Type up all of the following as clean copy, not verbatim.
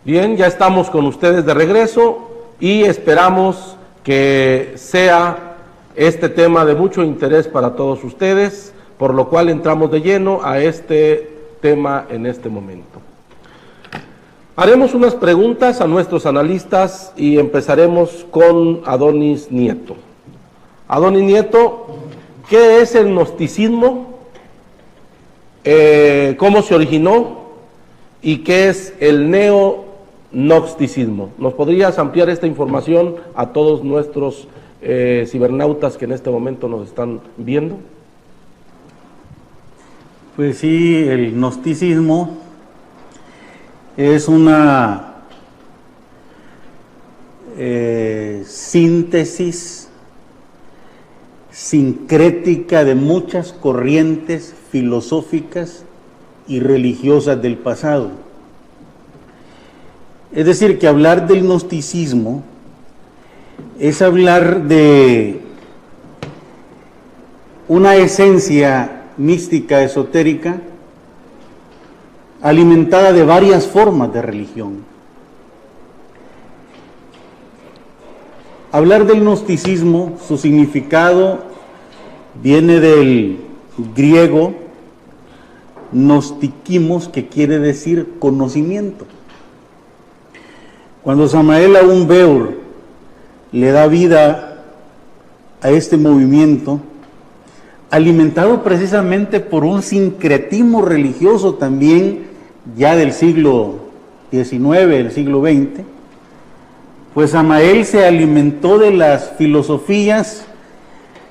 Bien, ya estamos con ustedes de regreso y esperamos que sea este tema de mucho interés para todos ustedes, por lo cual entramos de lleno a este tema en este momento. Haremos unas preguntas a nuestros analistas y empezaremos con Adonis Nieto. Adonis Nieto, ¿qué es el gnosticismo? ¿Cómo se originó? ¿Y qué es el neognosticismo? ¿Nos podrías ampliar esta información a todos nuestros cibernautas que en este momento nos están viendo? Pues sí, el gnosticismo es una síntesis sincrética de muchas corrientes filosóficas y religiosas del pasado. Es decir, que hablar del gnosticismo es hablar de una esencia mística esotérica alimentada de varias formas de religión. Hablar del gnosticismo, su significado viene del griego gnostikimos, que quiere decir conocimiento. Cuando Samael Aún Weor le da vida a este movimiento, alimentado precisamente por un sincretismo religioso también ya del siglo XIX, del siglo XX, pues Samael se alimentó de las filosofías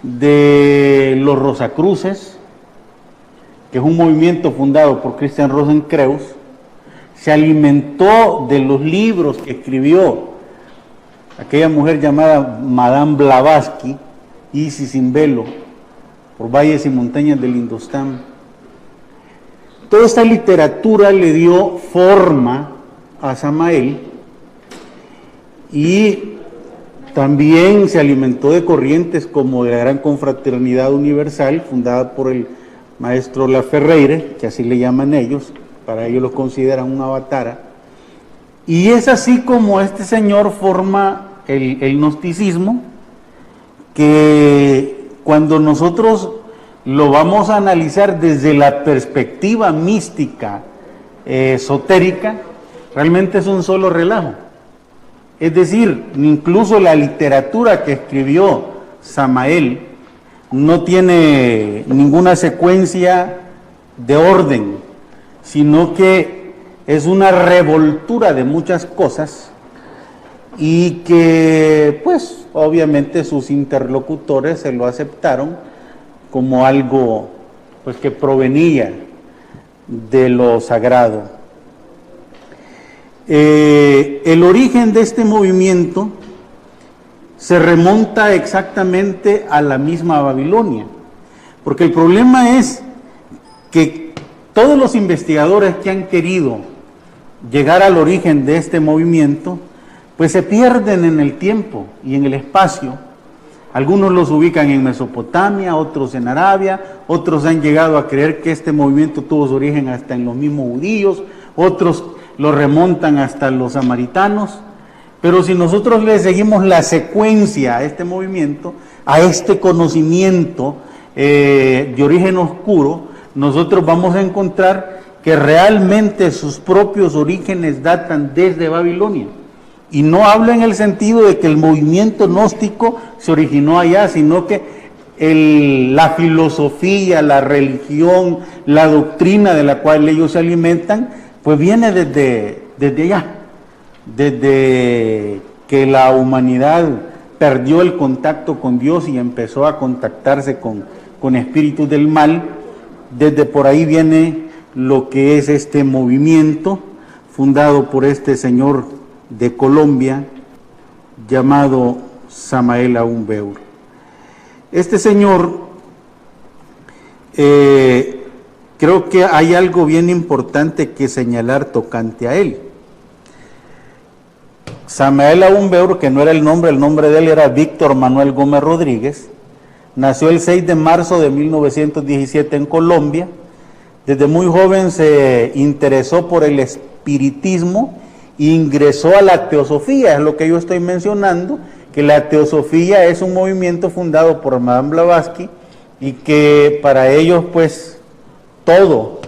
de los Rosacruces, que es un movimiento fundado por Christian Rosenkreuz. Se alimentó de los libros que escribió aquella mujer llamada Madame Blavatsky, Isis sin velo, por valles y montañas del Indostán. Toda esta literatura le dio forma a Samael y también se alimentó de corrientes como de la Gran Confraternidad Universal, fundada por el maestro Laferreire, que así le llaman ellos, para ellos lo consideran un avatara. Y es así como este señor forma el gnosticismo, que cuando nosotros lo vamos a analizar desde la perspectiva mística, esotérica, realmente es un solo relajo. Es decir, incluso la literatura que escribió Samael no tiene ninguna secuencia de orden, sino que es una revoltura de muchas cosas y que, pues, obviamente sus interlocutores se lo aceptaron como algo, pues, que provenía de lo sagrado. El origen de este movimiento se remonta exactamente a la misma Babilonia, porque el problema es que todos los investigadores que han querido llegar al origen de este movimiento, pues se pierden en el tiempo y en el espacio. Algunos los ubican en Mesopotamia, otros en Arabia, otros han llegado a creer que este movimiento tuvo su origen hasta en los mismos judíos, otros lo remontan hasta los samaritanos. Pero si nosotros le seguimos la secuencia a este movimiento, a este conocimiento de origen oscuro, nosotros vamos a encontrar que realmente sus propios orígenes datan desde Babilonia. Y no habla en el sentido de que el movimiento gnóstico se originó allá, sino que la filosofía, la religión, la doctrina de la cual ellos se alimentan, pues viene desde allá, desde que la humanidad perdió el contacto con Dios y empezó a contactarse con espíritus del mal. Desde por ahí viene lo que es este movimiento fundado por este señor de Colombia llamado Samael Aún Beur. Este señor, creo que hay algo bien importante que señalar tocante a él. Samael Aún Beur, que no era el nombre de él era Víctor Manuel Gómez Rodríguez, nació el 6 de marzo de 1917 en Colombia. Desde muy joven se interesó por el espiritismo e ingresó a la teosofía, es lo que yo estoy mencionando, que la teosofía es un movimiento fundado por Madame Blavatsky y que para ellos pues todo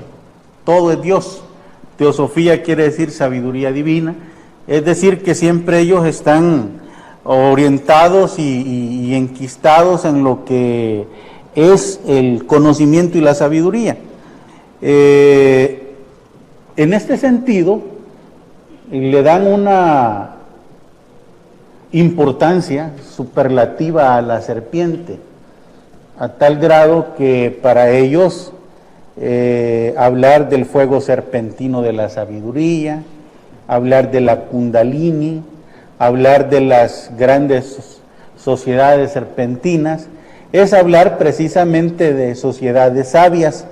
es Dios. Teosofía quiere decir sabiduría divina, es decir que siempre ellos están orientados y enquistados en lo que es el conocimiento y la sabiduría. En este sentido, le dan una importancia superlativa a la serpiente, a tal grado que para ellos hablar del fuego serpentino de la sabiduría, hablar de la Kundalini, hablar de las grandes sociedades serpentinas, es hablar precisamente de sociedades sabias,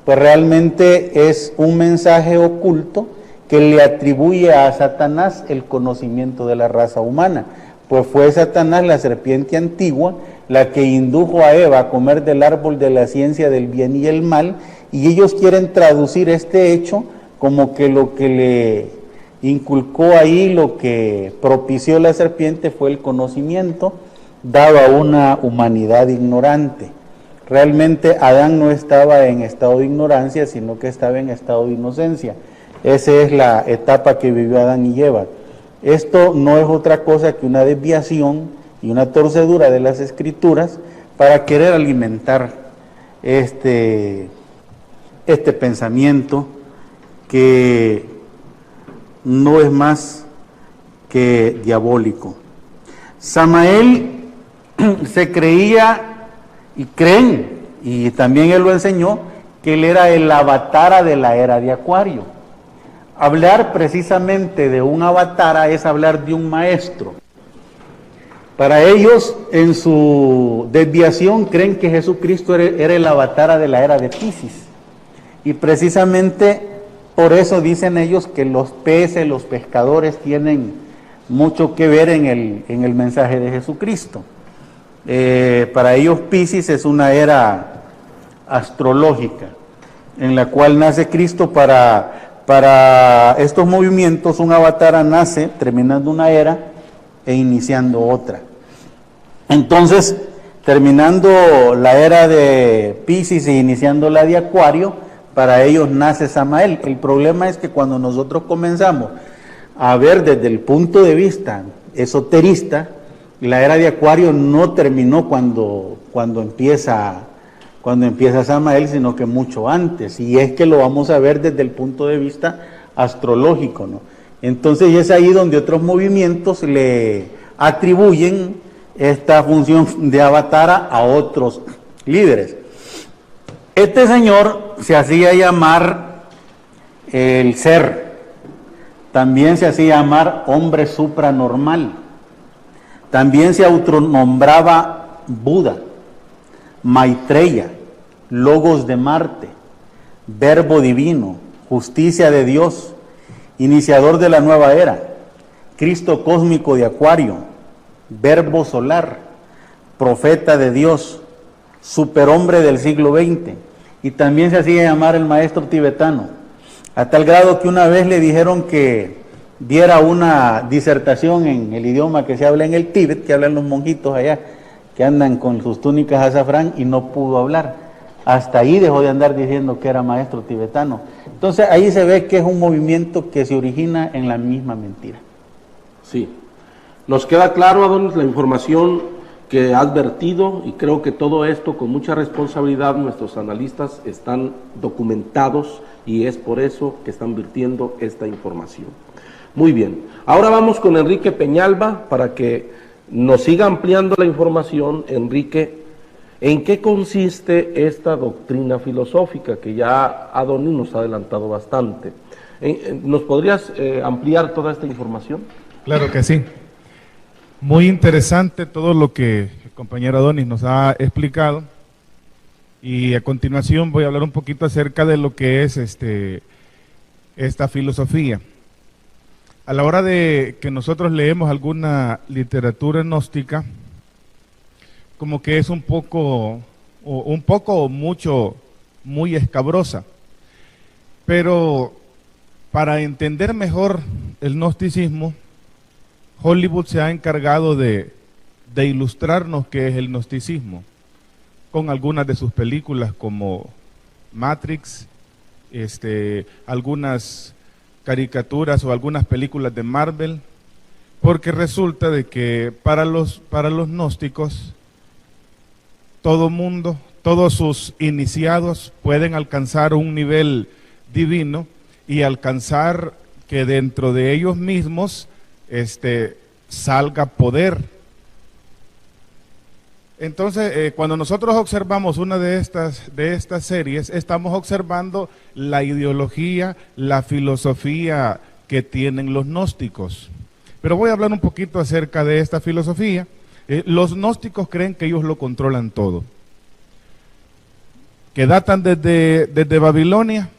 pues realmente es un mensaje oculto que le atribuye a Satanás el conocimiento de la raza humana, pues fue Satanás, la serpiente antigua, la que indujo a Eva a comer del árbol de la ciencia del bien y el mal, y ellos quieren traducir este hecho como que lo que le inculcó ahí, lo que propició la serpiente fue el conocimiento dado a una humanidad ignorante. Realmente Adán no estaba en estado de ignorancia, sino que estaba en estado de inocencia. Esa es la etapa que vivió Adán y Eva. Esto no es otra cosa que una desviación y una torcedura de las Escrituras para querer alimentar este pensamiento que no es más que diabólico. Samael se creía y creen, y también él lo enseñó, que él era el avatara de la era de Acuario. Hablar precisamente de un avatara es hablar de un maestro. Para ellos, en su desviación, creen que Jesucristo era el avatara de la era de Piscis. Y precisamente por eso dicen ellos que los peces, los pescadores tienen mucho que ver en el mensaje de Jesucristo. Para ellos Piscis es una era astrológica en la cual nace Cristo. Para estos movimientos un avatara nace terminando una era e iniciando otra. Entonces, terminando la era de Piscis e iniciando la de Acuario, para ellos nace Samael. El problema es que cuando nosotros comenzamos a ver desde el punto de vista esoterista, la era de Acuario no terminó cuando empieza Samael, sino que mucho antes, y es que lo vamos a ver desde el punto de vista astrológico, ¿no? Entonces es ahí donde otros movimientos le atribuyen esta función de avatara a otros líderes. Este señor se hacía llamar el ser, también se hacía llamar hombre supranormal, también se autonombraba Buda, Maitreya, Logos de Marte, Verbo Divino, Justicia de Dios, Iniciador de la Nueva Era, Cristo Cósmico de Acuario, Verbo Solar, Profeta de Dios, Superhombre del siglo XX, y también se hacía llamar el Maestro Tibetano, a tal grado que una vez le dijeron que diera una disertación en el idioma que se habla en el Tíbet, que hablan los monjitos allá, que andan con sus túnicas azafrán, y no pudo hablar. Hasta ahí dejó de andar diciendo que era maestro tibetano. Entonces ahí se ve que es un movimiento que se origina en la misma mentira. Sí. Nos queda claro, Adonis, la información que has vertido, y creo que todo esto con mucha responsabilidad nuestros analistas están documentados y es por eso que están virtiendo esta información. Muy bien, ahora vamos con Enrique Peñalba para que nos siga ampliando la información. Enrique, ¿en qué consiste esta doctrina filosófica que ya Adonis nos ha adelantado bastante? ¿Nos podrías ampliar toda esta información? Claro que sí. Muy interesante todo lo que el compañero Adonis nos ha explicado. Y a continuación voy a hablar un poquito acerca de lo que es esta filosofía. A la hora de que nosotros leemos alguna literatura gnóstica, como que es un poco o mucho, muy escabrosa. Pero para entender mejor el gnosticismo, Hollywood se ha encargado de ilustrarnos qué es el gnosticismo, con algunas de sus películas como Matrix, algunas caricaturas o algunas películas de Marvel, porque resulta de que para los gnósticos, todo mundo, todos sus iniciados pueden alcanzar un nivel divino y alcanzar que dentro de ellos mismos salga poder. Entonces, cuando nosotros observamos una de estas series, estamos observando la ideología, la filosofía que tienen los gnósticos. Pero voy a hablar un poquito acerca de esta filosofía. Los gnósticos creen que ellos lo controlan todo, que datan desde Babilonia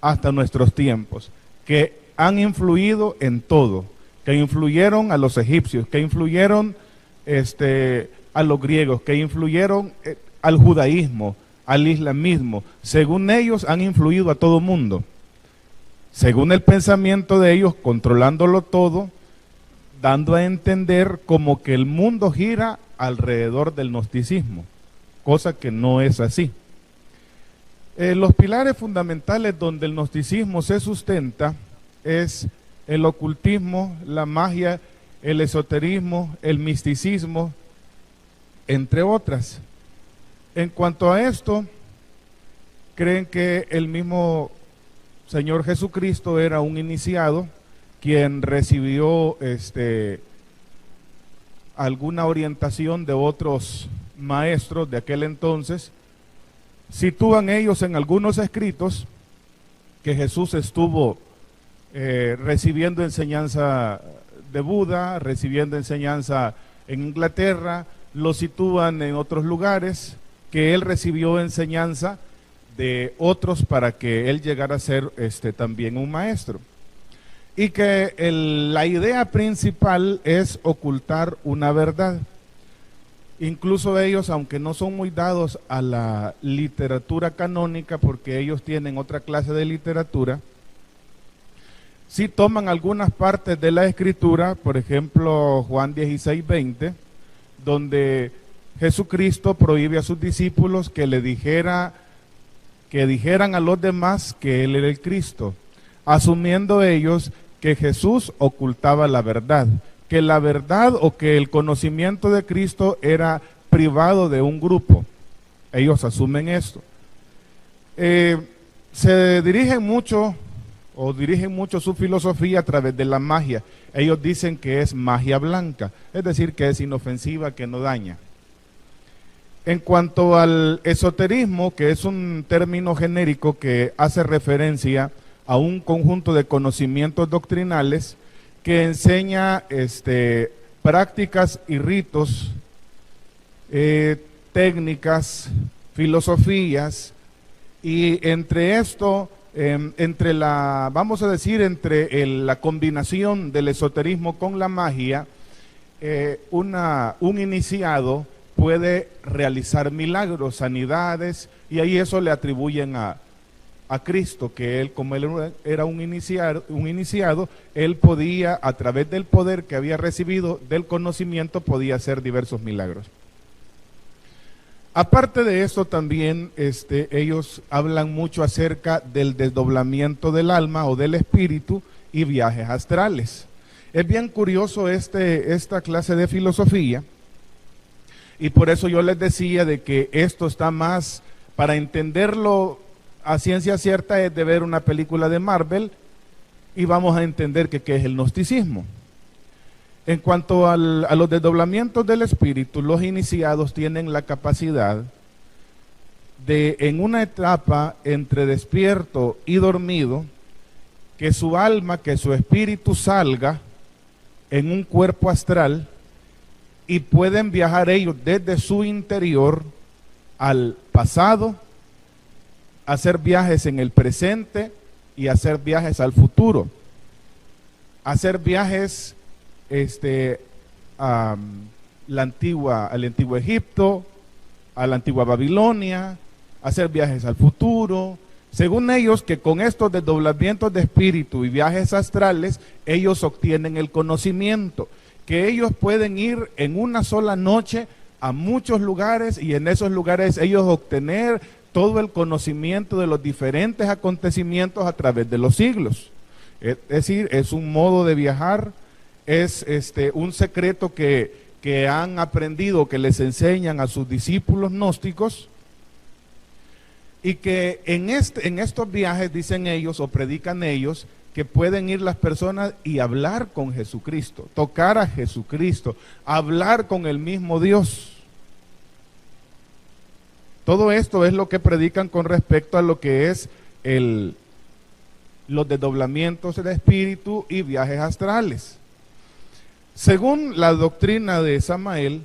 hasta nuestros tiempos, que han influido en todo, que influyeron a los egipcios, que influyeron a los griegos, que influyeron al judaísmo, al islamismo. Según ellos han influido a todo mundo. Según el pensamiento de ellos, controlándolo todo, dando a entender como que el mundo gira alrededor del gnosticismo, cosa que no es así. Los pilares fundamentales donde el gnosticismo se sustenta es el ocultismo, la magia, el esoterismo, el misticismo, entre otras. En cuanto a esto, creen que el mismo Señor Jesucristo era un iniciado, quien recibió alguna orientación de otros maestros de aquel entonces. Sitúan ellos en algunos escritos que Jesús estuvo recibiendo enseñanza de Buda, recibiendo enseñanza en Inglaterra. Lo sitúan en otros lugares, que él recibió enseñanza de otros para que él llegara a ser también un maestro. Y que la idea principal es ocultar una verdad. Incluso ellos, aunque no son muy dados a la literatura canónica, porque ellos tienen otra clase de literatura, sí toman algunas partes de la escritura, por ejemplo Juan 16:20, donde Jesucristo prohíbe a sus discípulos que dijeran a los demás que Él era el Cristo, asumiendo ellos que Jesús ocultaba la verdad, que la verdad o que el conocimiento de Cristo era privado de un grupo. Ellos asumen esto. Se dirigen mucho su filosofía a través de la magia. Ellos dicen que es magia blanca, es decir, que es inofensiva, que no daña. En cuanto al esoterismo, que es un término genérico que hace referencia a un conjunto de conocimientos doctrinales que enseña prácticas y ritos, técnicas, filosofías, y entre esto, entre la combinación del esoterismo con la magia, un iniciado puede realizar milagros, sanidades, y ahí eso le atribuyen a Cristo, que él, como él era un iniciado, él podía, a través del poder que había recibido, del conocimiento, podía hacer diversos milagros. Aparte de eso, también ellos hablan mucho acerca del desdoblamiento del alma o del espíritu y viajes astrales. Es bien curioso esta clase de filosofía, y por eso yo les decía de que esto está más, para entenderlo a ciencia cierta, es de ver una película de Marvel y vamos a entender qué es el gnosticismo. En cuanto a los desdoblamientos del espíritu, los iniciados tienen la capacidad de, en una etapa entre despierto y dormido, que su alma, que su espíritu salga en un cuerpo astral y pueden viajar ellos desde su interior al pasado, hacer viajes en el presente y hacer viajes al futuro, hacer viajes al antiguo Egipto, a la antigua Babilonia, hacer viajes al futuro. Según ellos, que con estos desdoblamientos de espíritu y viajes astrales, ellos obtienen el conocimiento, que ellos pueden ir en una sola noche a muchos lugares y en esos lugares ellos obtener todo el conocimiento de los diferentes acontecimientos a través de los siglos. Es decir, es un modo de viajar, es un secreto que han aprendido, que les enseñan a sus discípulos gnósticos, y que en estos viajes, dicen ellos, o predican ellos, que pueden ir las personas y hablar con Jesucristo, tocar a Jesucristo, hablar con el mismo Dios. Todo esto es lo que predican con respecto a lo que es los desdoblamientos del espíritu y viajes astrales. Según la doctrina de Samael,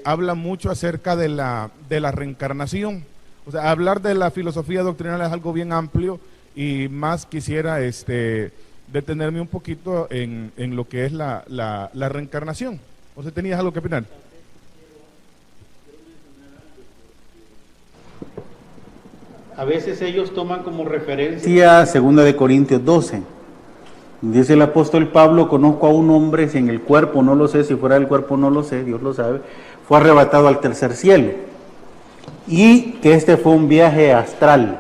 habla mucho acerca de la reencarnación. O sea, hablar de la filosofía doctrinal es algo bien amplio y más quisiera detenerme un poquito en lo que es la reencarnación. ¿O sea, tenías algo que opinar? A veces ellos toman como referencia 2 Corintios 12. Dice el apóstol Pablo: conozco a un hombre, si en el cuerpo no lo sé, si fuera del cuerpo no lo sé, Dios lo sabe, fue arrebatado al tercer cielo. Y que fue un viaje astral.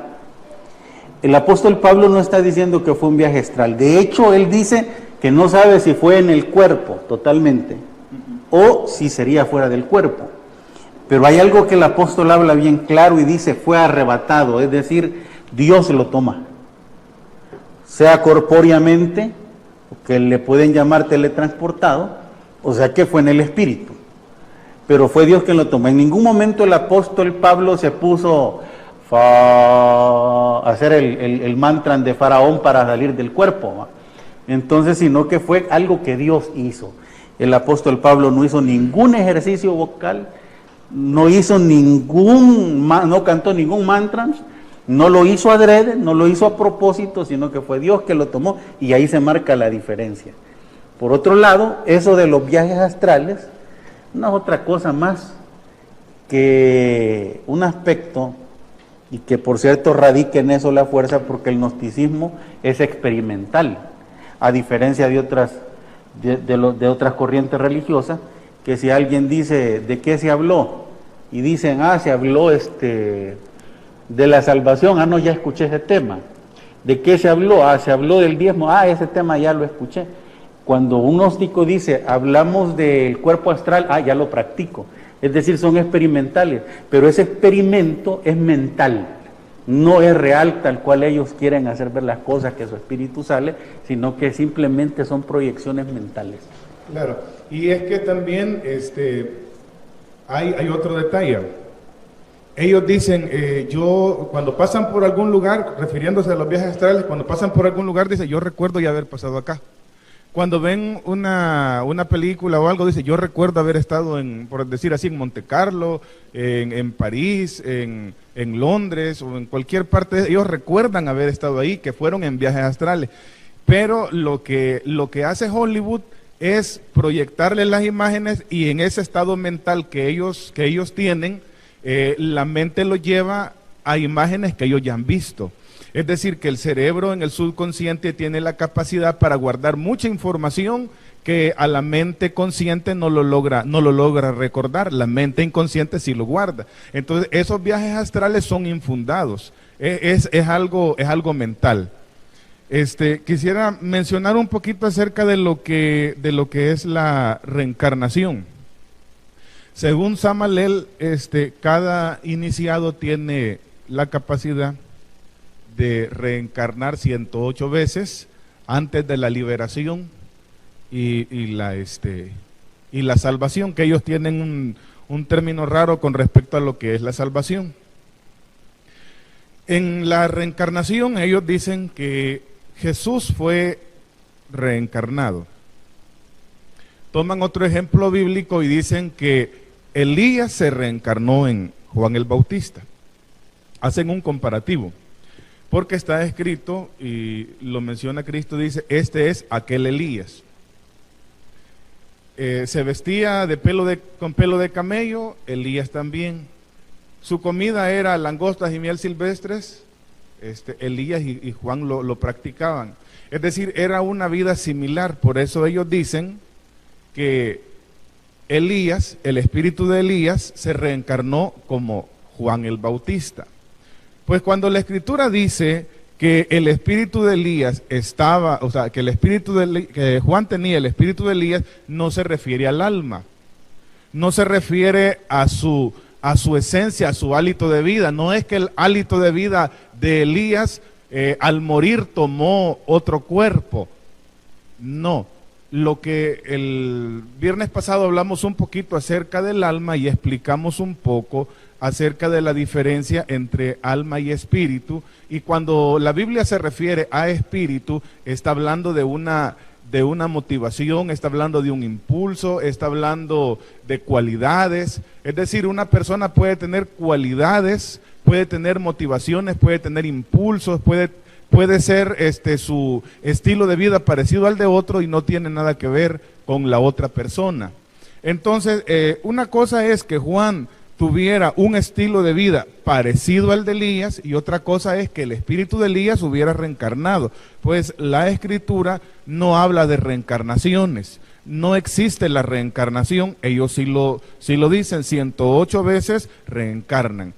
El apóstol Pablo no está diciendo que fue un viaje astral. De hecho, él dice que no sabe si fue en el cuerpo totalmente o si sería fuera del cuerpo. Pero hay algo que el apóstol habla bien claro y dice: fue arrebatado, es decir, Dios lo toma. Sea corpóreamente, que le pueden llamar teletransportado, o sea que fue en el espíritu. Pero fue Dios quien lo tomó. En ningún momento el apóstol Pablo se puso a hacer el mantra de Faraón para salir del cuerpo, ¿va? Entonces, sino que fue algo que Dios hizo. El apóstol Pablo no hizo ningún ejercicio vocal, no cantó ningún mantra, no lo hizo adrede, no lo hizo a propósito, sino que fue Dios que lo tomó, y ahí se marca la diferencia. Por otro lado, eso de los viajes astrales no es otra cosa más que un aspecto, y que por cierto radica en eso la fuerza, porque el gnosticismo es experimental, a diferencia de otras corrientes religiosas, que si alguien dice ¿de qué se habló? Y dicen se habló de la salvación, no, ya escuché ese tema. ¿De qué se habló? Se habló del diezmo, ese tema ya lo escuché. Cuando un gnóstico dice hablamos del cuerpo astral, ya lo practico. Es decir, son experimentales, pero ese experimento es mental, no es real tal cual ellos quieren hacer ver las cosas, que su espíritu sale, sino que simplemente son proyecciones mentales. Claro, y es que también hay otro detalle. Ellos dicen, cuando pasan por algún lugar, refiriéndose a los viajes astrales, cuando pasan por algún lugar, dice, yo recuerdo ya haber pasado acá. Cuando ven una película o algo, dice, yo recuerdo haber estado por decir así, en Monte Carlo, en París, en Londres o en cualquier parte. Ellos recuerdan haber estado ahí, que fueron en viajes astrales. Pero lo que hace Hollywood es proyectarle las imágenes, y en ese estado mental que ellos tienen, la mente lo lleva a imágenes que ellos ya han visto. Es decir, que el cerebro en el subconsciente tiene la capacidad para guardar mucha información que a la mente consciente no lo logra recordar. La mente inconsciente sí lo guarda. Entonces, esos viajes astrales son infundados. Es algo mental. Quisiera mencionar un poquito acerca de lo que es la reencarnación. Según Samael, cada iniciado tiene la capacidad de reencarnar 108 veces antes de la liberación y la salvación, que ellos tienen un término raro con respecto a lo que es la salvación. En la reencarnación ellos dicen que Jesús fue reencarnado. Toman otro ejemplo bíblico y dicen que Elías se reencarnó en Juan el Bautista. Hacen un comparativo, porque está escrito, y lo menciona Cristo, dice, este es aquel Elías. Se vestía con pelo de camello, Elías también. Su comida era langostas y miel silvestres, Elías y Juan lo practicaban. Es decir, era una vida similar, por eso ellos dicen que Elías, el espíritu de Elías, se reencarnó como Juan el Bautista. Pues cuando la Escritura dice que el espíritu de Elías estaba, o sea, que que Juan tenía el espíritu de Elías, no se refiere al alma, no se refiere a su esencia, a su hálito de vida. No es que el hálito de vida de Elías al morir tomó otro cuerpo, no. Lo que el viernes pasado hablamos un poquito acerca del alma y explicamos un poco acerca de la diferencia entre alma y espíritu, y cuando la Biblia se refiere a espíritu, está hablando de una motivación, está hablando de un impulso, está hablando de cualidades. Es decir, una persona puede tener cualidades, puede tener motivaciones, puede tener impulsos, puede ser su estilo de vida parecido al de otro y no tiene nada que ver con la otra persona. Entonces, una cosa es que Juan tuviera un estilo de vida parecido al de Elías, y otra cosa es que el espíritu de Elías hubiera reencarnado. Pues la Escritura no habla de reencarnaciones, no existe la reencarnación. Ellos sí lo dicen, 108 veces reencarnan.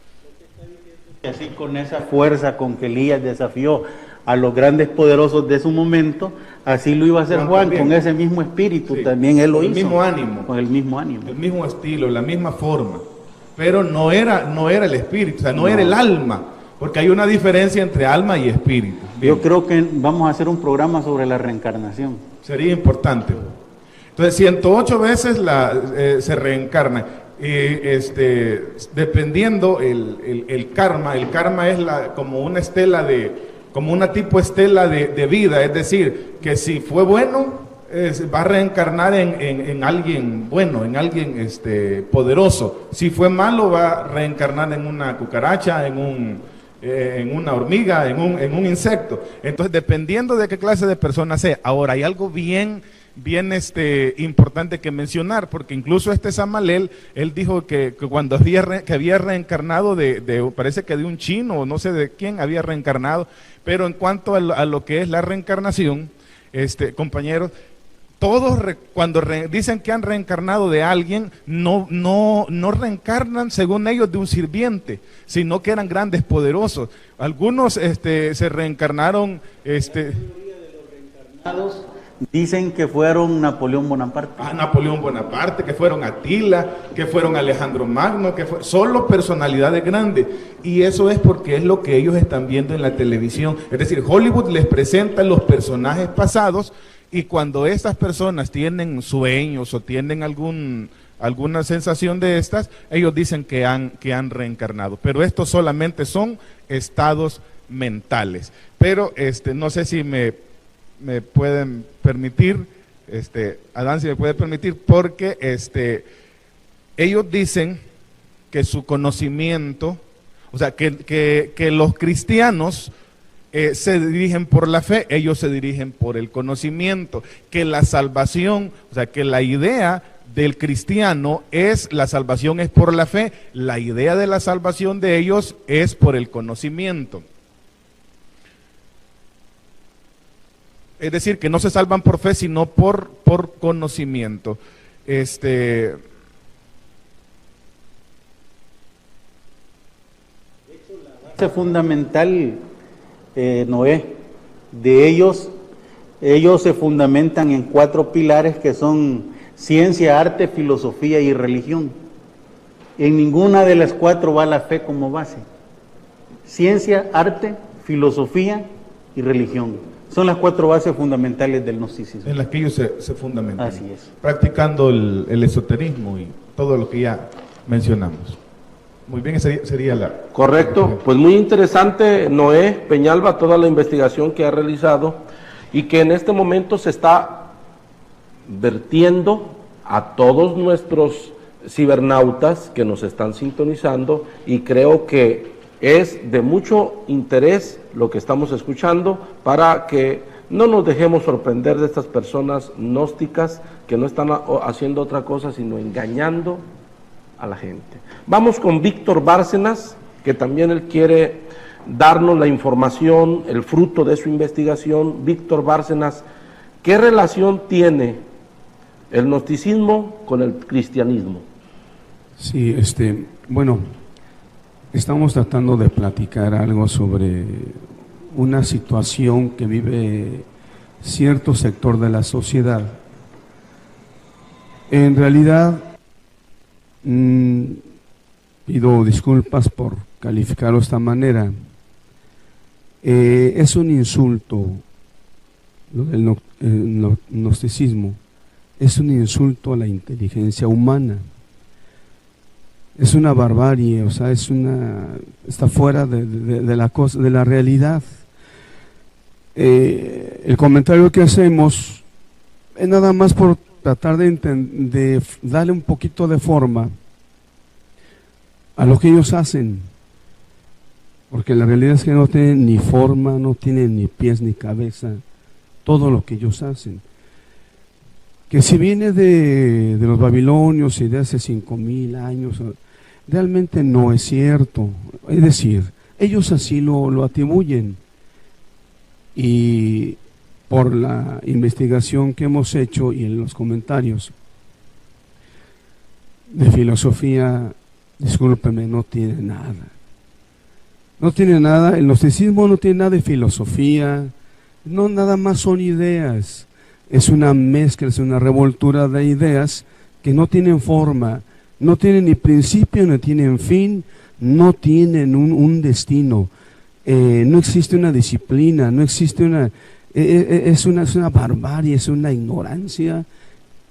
Así, con esa fuerza con que Elías desafió a los grandes poderosos de su momento, así lo iba a hacer Juan, con ese mismo espíritu, sí, también él lo hizo. Mismo ánimo. Con el mismo ánimo. El mismo estilo, la misma forma. Pero no era el espíritu, o sea, no era el alma, porque hay una diferencia entre alma y espíritu. Bien. Yo creo que vamos a hacer un programa sobre la reencarnación. Sería importante. Entonces, 108 veces se reencarna. Dependiendo el karma es como una estela como una tipo estela de vida. Es decir, que si fue bueno, va a reencarnar en alguien bueno, en alguien poderoso. Si fue malo, va a reencarnar en una cucaracha, en una hormiga, en un insecto. Entonces, dependiendo de qué clase de persona sea. Ahora, hay algo bien importante que mencionar, porque incluso Samalel, él dijo que cuando había reencarnado parece que de un chino, o no sé de quién había reencarnado, pero en cuanto a lo que es la reencarnación, compañeros, todos cuando dicen que han reencarnado de alguien, no reencarnan según ellos de un sirviente, sino que eran grandes poderosos. Algunos se reencarnaron Dicen que fueron Napoleón Bonaparte. Napoleón Bonaparte, que fueron Atila, que fueron Alejandro Magno, solo personalidades grandes. Y eso es porque es lo que ellos están viendo en la televisión. Es decir, Hollywood les presenta los personajes pasados, y cuando estas personas tienen sueños o tienen alguna sensación de estas, ellos dicen que han reencarnado. Pero estos solamente son estados mentales. Pero no sé si me pueden permitir, Adán, si me puede permitir, porque ellos dicen que su conocimiento, o sea, que los cristianos se dirigen por la fe, ellos se dirigen por el conocimiento, que la salvación, o sea, que la idea del cristiano la salvación es por la fe, la idea de la salvación de ellos es por el conocimiento. Es decir, que no se salvan por fe, sino por conocimiento. De hecho, la base fundamental, Noé, de ellos se fundamentan en 4 pilares que son ciencia, arte, filosofía y religión. En ninguna de las 4 va la fe como base. Ciencia, arte, filosofía y religión. Son las 4 bases fundamentales del gnosticismo. En las que ellos se fundamentan. Así es. Practicando el esoterismo y todo lo que ya mencionamos. Muy bien, esa sería la... Correcto, pues muy interesante, Noé Peñalba, toda la investigación que ha realizado y que en este momento se está vertiendo a todos nuestros cibernautas que nos están sintonizando, y creo que es de mucho interés lo que estamos escuchando para que no nos dejemos sorprender de estas personas gnósticas que no están haciendo otra cosa sino engañando a la gente. Vamos con Víctor Bárcenas, que también él quiere darnos la información, el fruto de su investigación. Víctor Bárcenas, ¿qué relación tiene el gnosticismo con el cristianismo? Sí, bueno, estamos tratando de platicar algo sobre una situación que vive cierto sector de la sociedad. En realidad, pido disculpas por calificarlo de esta manera. Es un insulto lo del gnosticismo, es un insulto a la inteligencia humana. Es una barbarie, o sea, está fuera de la cosa, de la realidad. El comentario que hacemos es nada más por tratar de darle un poquito de forma a lo que ellos hacen, porque la realidad es que no tienen ni forma, no tienen ni pies ni cabeza, todo lo que ellos hacen. Que si viene de los babilonios y de hace 5,000 años, realmente no es cierto. Es decir, ellos así lo atribuyen, y por la investigación que hemos hecho y en los comentarios de filosofía, discúlpeme, no tiene nada. No tiene nada, el gnosticismo no tiene nada de filosofía, no, nada más son ideas. Es una mezcla, es una revoltura de ideas que no tienen forma, no tienen ni principio, no tienen fin, no tienen un destino. No existe una disciplina, no existe es una barbarie, es una ignorancia.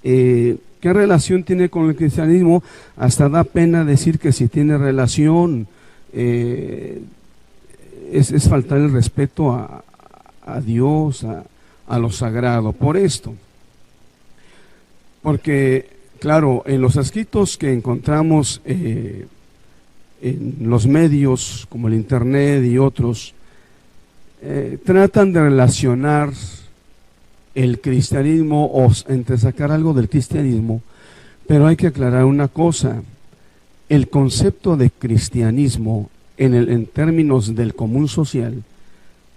¿Qué relación tiene con el cristianismo? Hasta da pena decir que si tiene relación. Es faltar el respeto a Dios, a lo sagrado, por esto. Porque, claro, en los escritos que encontramos en los medios como el internet y otros, tratan de relacionar el cristianismo o entresacar algo del cristianismo, pero hay que aclarar una cosa: el concepto de cristianismo en términos del común social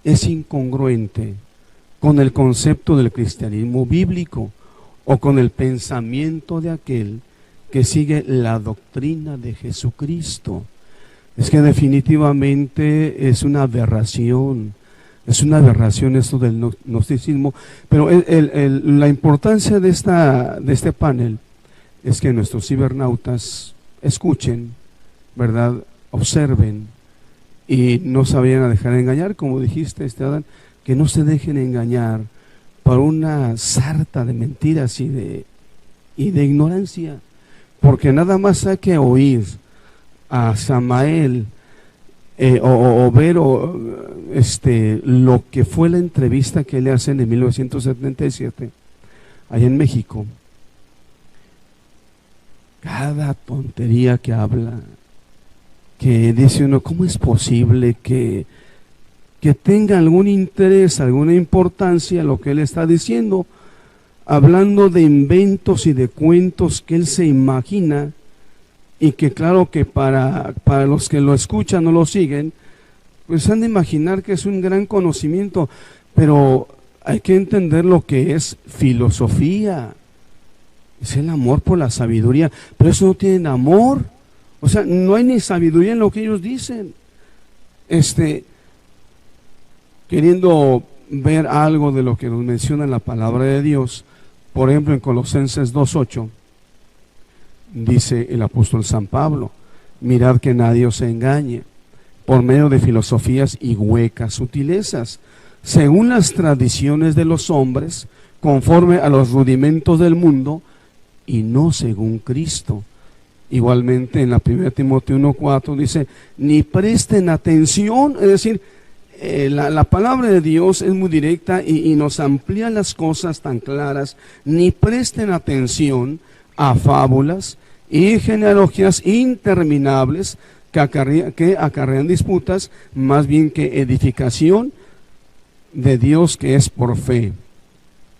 es incongruente con el concepto del cristianismo bíblico o con el pensamiento de aquel que sigue la doctrina de Jesucristo. Es que definitivamente es una aberración esto del gnosticismo, pero la importancia de este panel es que nuestros cibernautas escuchen, ¿verdad?, observen y no se vayan a dejar engañar, como dijiste, Adán, que no se dejen engañar por una sarta de mentiras y de ignorancia, porque nada más hay que oír a Samael o ver lo que fue la entrevista que le hacen en 1977 allá en México. Cada tontería que habla, que dice uno, ¿cómo es posible que tenga algún interés, alguna importancia lo que él está diciendo? Hablando de inventos y de cuentos que él se imagina, y que claro que para los que lo escuchan o lo siguen, pues han de imaginar que es un gran conocimiento, pero hay que entender lo que es filosofía. Es el amor por la sabiduría, pero eso no tienen amor, o sea, no hay ni sabiduría en lo que ellos dicen. Queriendo ver algo de lo que nos menciona la palabra de Dios, por ejemplo en Colosenses 2:8, dice el apóstol San Pablo: mirad que nadie os engañe por medio de filosofías y huecas sutilezas, según las tradiciones de los hombres, conforme a los rudimentos del mundo, y no según Cristo. Igualmente en la 1 Timoteo 1:4 dice, ni presten atención, es decir, la palabra de Dios es muy directa y nos amplía las cosas tan claras, ni presten atención a fábulas y genealogías interminables que acarrean disputas, más bien que edificación de Dios que es por fe.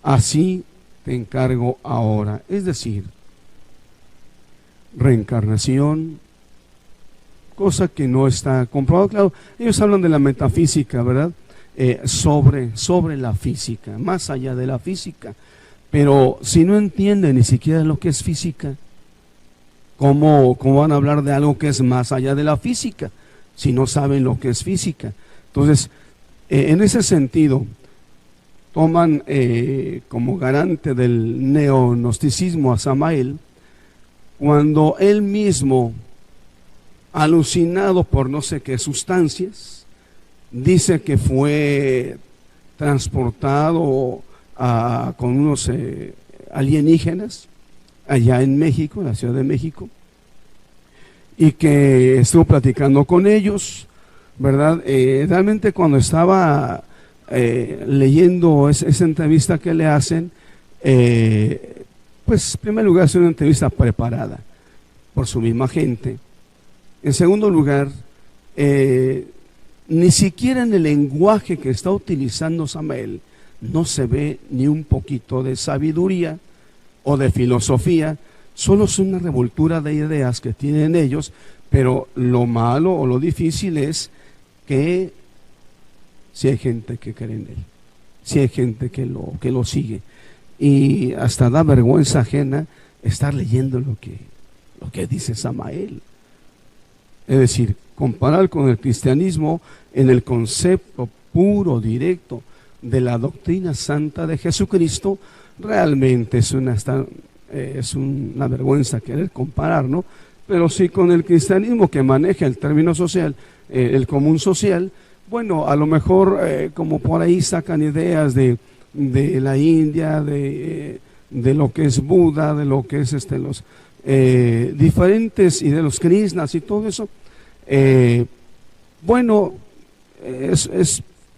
Así te encargo ahora. Es decir, reencarnación, cosa que no está comprobado. Claro, ellos hablan de la metafísica, ¿verdad? Sobre la física, más allá de la física. Pero si no entienden ni siquiera lo que es física, ¿cómo van a hablar de algo que es más allá de la física si no saben lo que es física? Entonces, en ese sentido, toman como garante del neognosticismo a Samael, cuando él mismo, alucinado por no sé qué sustancias, dice que fue transportado con unos alienígenas allá en México, en la Ciudad de México, y que estuvo platicando con ellos, ¿verdad? Realmente cuando estaba leyendo esa entrevista que le hacen, pues en primer lugar es una entrevista preparada por su misma gente. En segundo lugar, ni siquiera en el lenguaje que está utilizando Samael no se ve ni un poquito de sabiduría o de filosofía, solo es una revoltura de ideas que tienen ellos, pero lo malo o lo difícil es que si hay gente que cree en él, si hay gente que lo sigue, y hasta da vergüenza ajena estar leyendo lo que dice Samael. Es decir, comparar con el cristianismo en el concepto puro, directo de la doctrina santa de Jesucristo, realmente es una vergüenza querer comparar, ¿no? Pero sí con el cristianismo que maneja el término social, el común social, bueno, a lo mejor como por ahí sacan ideas de la India, de lo que es Buda, de lo que es los diferentes, y de los Krishnas y todo eso. Bueno,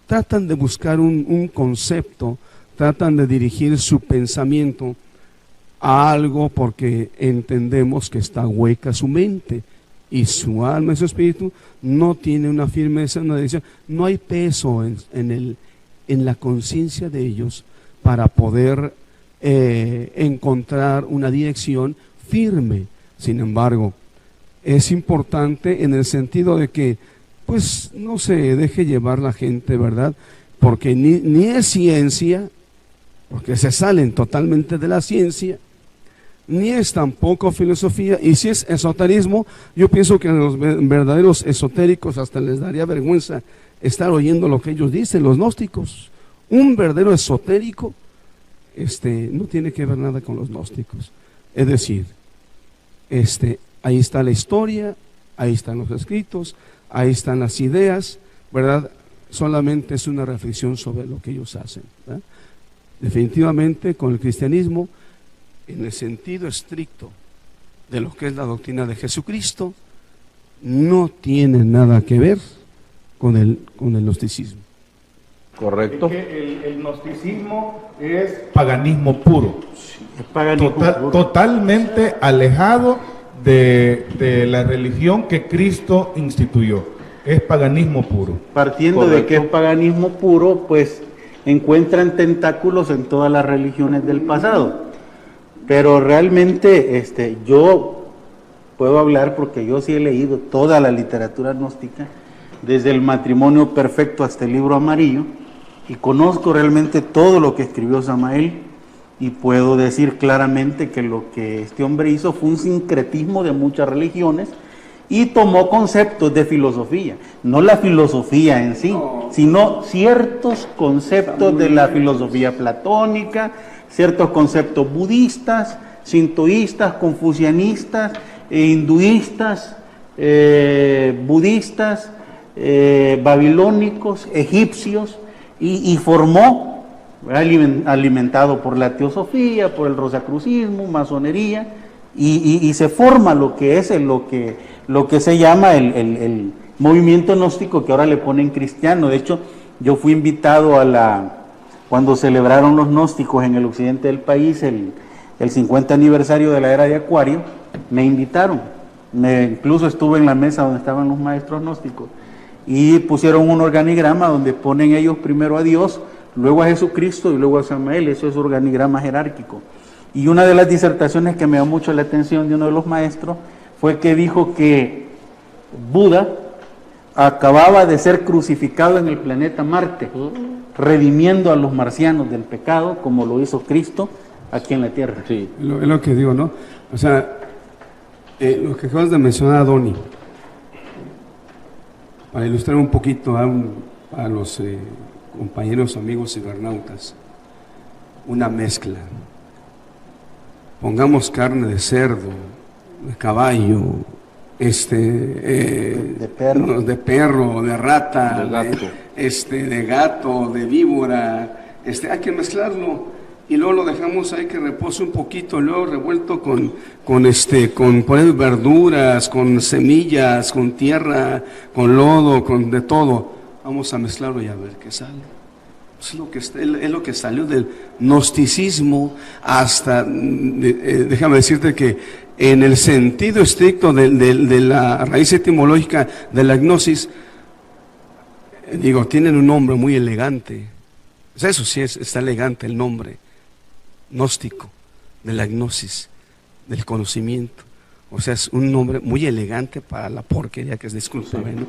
tratan de buscar un concepto, tratan de dirigir su pensamiento a algo porque entendemos que está hueca su mente y su alma y su espíritu no tiene una firmeza, una decisión, no hay peso en la conciencia de ellos para poder encontrar una dirección firme. Sin embargo, es importante en el sentido de que pues no se deje llevar la gente, ¿verdad? Porque ni es ciencia, porque se salen totalmente de la ciencia, ni es tampoco filosofía, y si es esoterismo, yo pienso que a los verdaderos esotéricos hasta les daría vergüenza estar oyendo lo que ellos dicen, los gnósticos. Un verdadero esotérico no tiene que ver nada con los gnósticos. Es decir, ahí está la historia, ahí están los escritos, ahí están las ideas, ¿verdad? Solamente es una reflexión sobre lo que ellos hacen, ¿verdad? Definitivamente con el cristianismo, en el sentido estricto de lo que es la doctrina de Jesucristo, no tiene nada que ver con el gnosticismo. Correcto. Es que el gnosticismo es paganismo puro. Es paganismo puro. Totalmente alejado de la religión que Cristo instituyó. Es paganismo puro. Partiendo Correcto. de que es paganismo puro, pues encuentran tentáculos en todas las religiones del pasado. Pero realmente yo puedo hablar porque yo sí he leído toda la literatura gnóstica, desde el Matrimonio Perfecto hasta el Libro Amarillo, y conozco realmente todo lo que escribió Samael, y puedo decir claramente que lo que este hombre hizo fue un sincretismo de muchas religiones y tomó conceptos de filosofía, no la filosofía en sí, sino ciertos conceptos de la filosofía platónica, ciertos conceptos budistas, sintoístas, confucianistas, hinduistas, budistas, babilónicos, egipcios, y formó, alimentado por la teosofía, por el rosacrucismo, masonería, y se forma lo que es lo que se llama el movimiento gnóstico, que ahora le ponen cristiano. De hecho, yo fui invitado cuando celebraron los gnósticos en el occidente del país el 50 aniversario de la era de Acuario, me invitaron. Incluso estuve en la mesa donde estaban los maestros gnósticos y pusieron un organigrama donde ponen ellos primero a Dios, luego a Jesucristo y luego a Samael. Eso es organigrama jerárquico. Y una de las disertaciones que me llamó mucho la atención de uno de los maestros fue que dijo que Buda acababa de ser crucificado en el planeta Marte, redimiendo a los marcianos del pecado, como lo hizo Cristo aquí en la Tierra. Sí. Es lo que digo, ¿no? O sea, lo que acabas de mencionar, Adoni, para ilustrar un poquito a los compañeros, amigos cibernautas, una mezcla. Pongamos carne de cerdo, de caballo, de perro, de rata, de gato, de gato, de víbora, hay que mezclarlo y luego lo dejamos ahí que repose un poquito, luego revuelto con poner verduras, con semillas, con tierra, con lodo, con de todo. Vamos a mezclarlo y a ver qué sale. Es lo que salió del gnosticismo hasta, déjame decirte que en el sentido estricto de la raíz etimológica de la gnosis, tienen un nombre muy elegante. O sea, eso sí, está elegante el nombre, gnóstico, de la gnosis, del conocimiento. O sea, es un nombre muy elegante para la porquería que es, discúlpame, ¿no?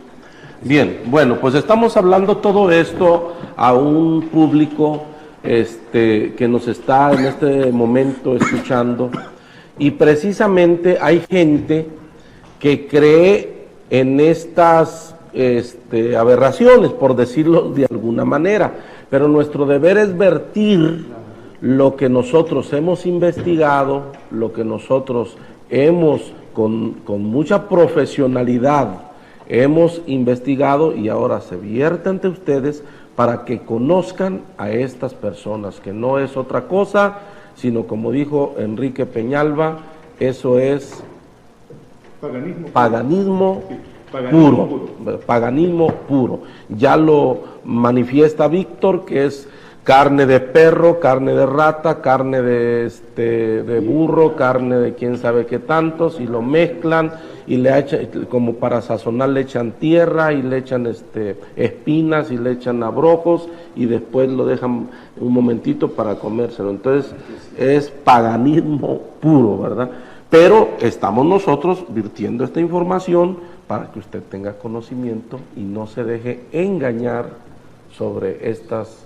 Bien, bueno, pues estamos hablando todo esto a un público que nos está en este momento escuchando, y precisamente hay gente que cree en estas aberraciones, por decirlo de alguna manera, pero nuestro deber es vertir lo que nosotros hemos investigado, lo que nosotros hemos con mucha profesionalidad hemos investigado, y ahora se vierte ante ustedes para que conozcan a estas personas, que no es otra cosa, sino, como dijo Enrique Peñalba, eso es paganismo puro. Ya lo manifiesta Víctor, que es carne de perro, carne de rata, carne de burro, carne de quién sabe qué tantos, y lo mezclan y le echan, como para sazonar, le echan tierra y le echan espinas y le echan abrojos y después lo dejan un momentito para comérselo. Entonces es paganismo puro, ¿verdad? Pero estamos nosotros virtiendo esta información para que usted tenga conocimiento y no se deje engañar sobre estas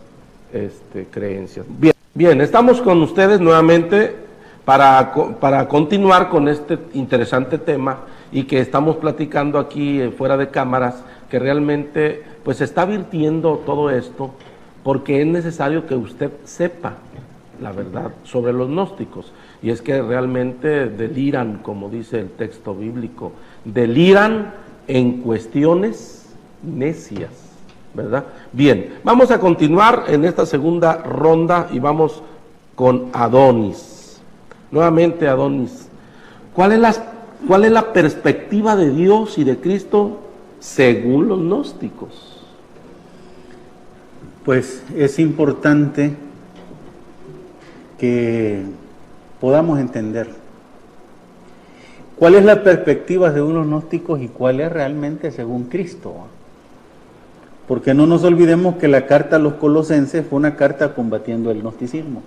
creencias. Bien, estamos con ustedes nuevamente para continuar con este interesante tema, y que estamos platicando aquí fuera de cámaras, que realmente pues se está virtiendo todo esto porque es necesario que usted sepa la verdad sobre los gnósticos, y es que realmente deliran, como dice el texto bíblico, deliran en cuestiones necias, ¿verdad? Bien, vamos a continuar en esta segunda ronda y vamos con Adonis. Nuevamente, Adonis, ¿cuál es la perspectiva de Dios y de Cristo según los gnósticos? Pues es importante que podamos entender cuál es la perspectiva según los gnósticos y cuál es realmente según Cristo. Porque no nos olvidemos que la carta a los colosenses fue una carta combatiendo el gnosticismo.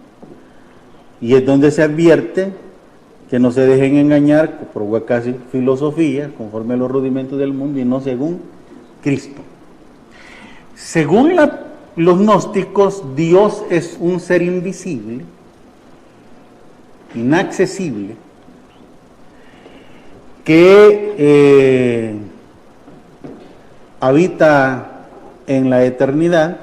Y es donde se advierte que no se dejen engañar por huecas filosofías conforme a los rudimentos del mundo y no según Cristo. Según los gnósticos, Dios es un ser invisible, inaccesible, que habita en la eternidad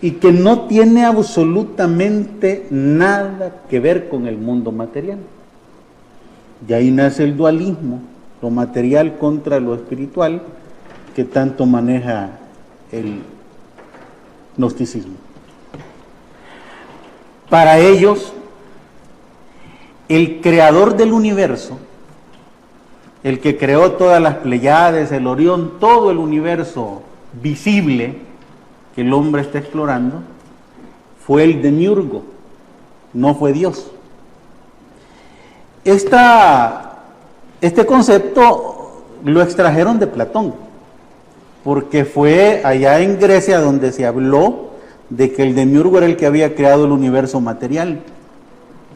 y que no tiene absolutamente nada que ver con el mundo material. De ahí nace el dualismo, lo material contra lo espiritual, que tanto maneja el gnosticismo. Para ellos, el creador del universo, el que creó todas las Pleiades, el Orión, todo el universo visible que el hombre está explorando, fue el demiurgo, no fue Dios. Este concepto lo extrajeron de Platón, porque fue allá en Grecia donde se habló de que el demiurgo era el que había creado el universo material,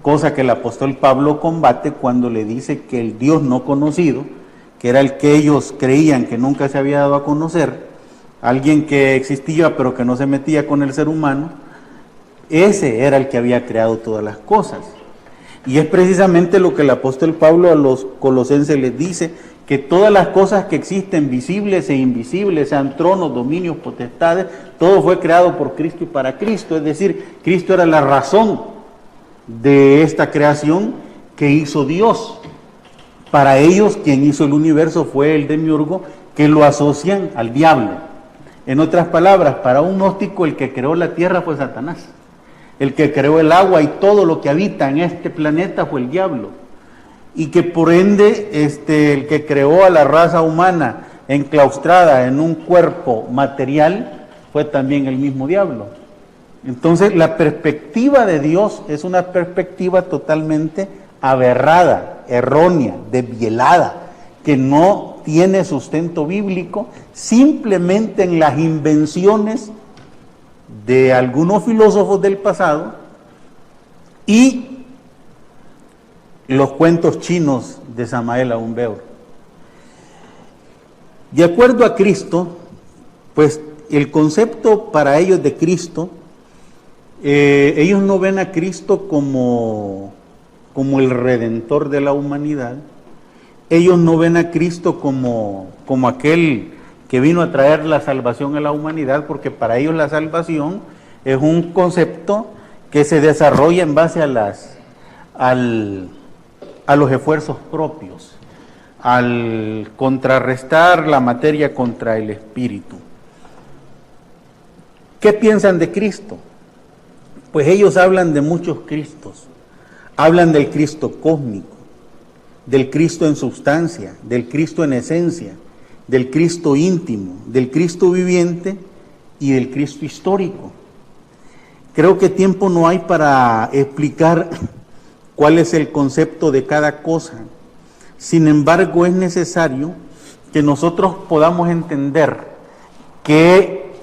cosa que el apóstol Pablo combate cuando le dice que el Dios no conocido, que era el que ellos creían que nunca se había dado a conocer, alguien que existía pero que no se metía con el ser humano, ese era el que había creado todas las cosas. Y es precisamente lo que el apóstol Pablo a los colosenses les dice, que todas las cosas que existen, visibles e invisibles, sean tronos, dominios, potestades, todo fue creado por Cristo y para Cristo. Es decir, Cristo era la razón de esta creación que hizo Dios. Para ellos, quien hizo el universo fue el demiurgo, que lo asocian al diablo. En otras palabras, para un gnóstico, el que creó la tierra fue Satanás. El que creó el agua y todo lo que habita en este planeta fue el diablo. Y que por ende, el que creó a la raza humana enclaustrada en un cuerpo material fue también el mismo diablo. Entonces, la perspectiva de Dios es una perspectiva totalmente aberrada, errónea, desvielada, que no tiene sustento bíblico, simplemente en las invenciones de algunos filósofos del pasado y los cuentos chinos de Samael Aún Weor. De acuerdo a Cristo, pues el concepto para ellos de Cristo, ellos no ven a Cristo como el redentor de la humanidad, ellos no ven a Cristo como aquel que vino a traer la salvación a la humanidad, porque para ellos la salvación es un concepto que se desarrolla en base a los esfuerzos propios, al contrarrestar la materia contra el espíritu. ¿Qué piensan de Cristo? Pues ellos hablan de muchos Cristos, hablan del Cristo cósmico, del Cristo en sustancia, del Cristo en esencia, del Cristo íntimo, del Cristo viviente y del Cristo histórico. Creo que tiempo no hay para explicar cuál es el concepto de cada cosa. Sin embargo, es necesario que nosotros podamos entender que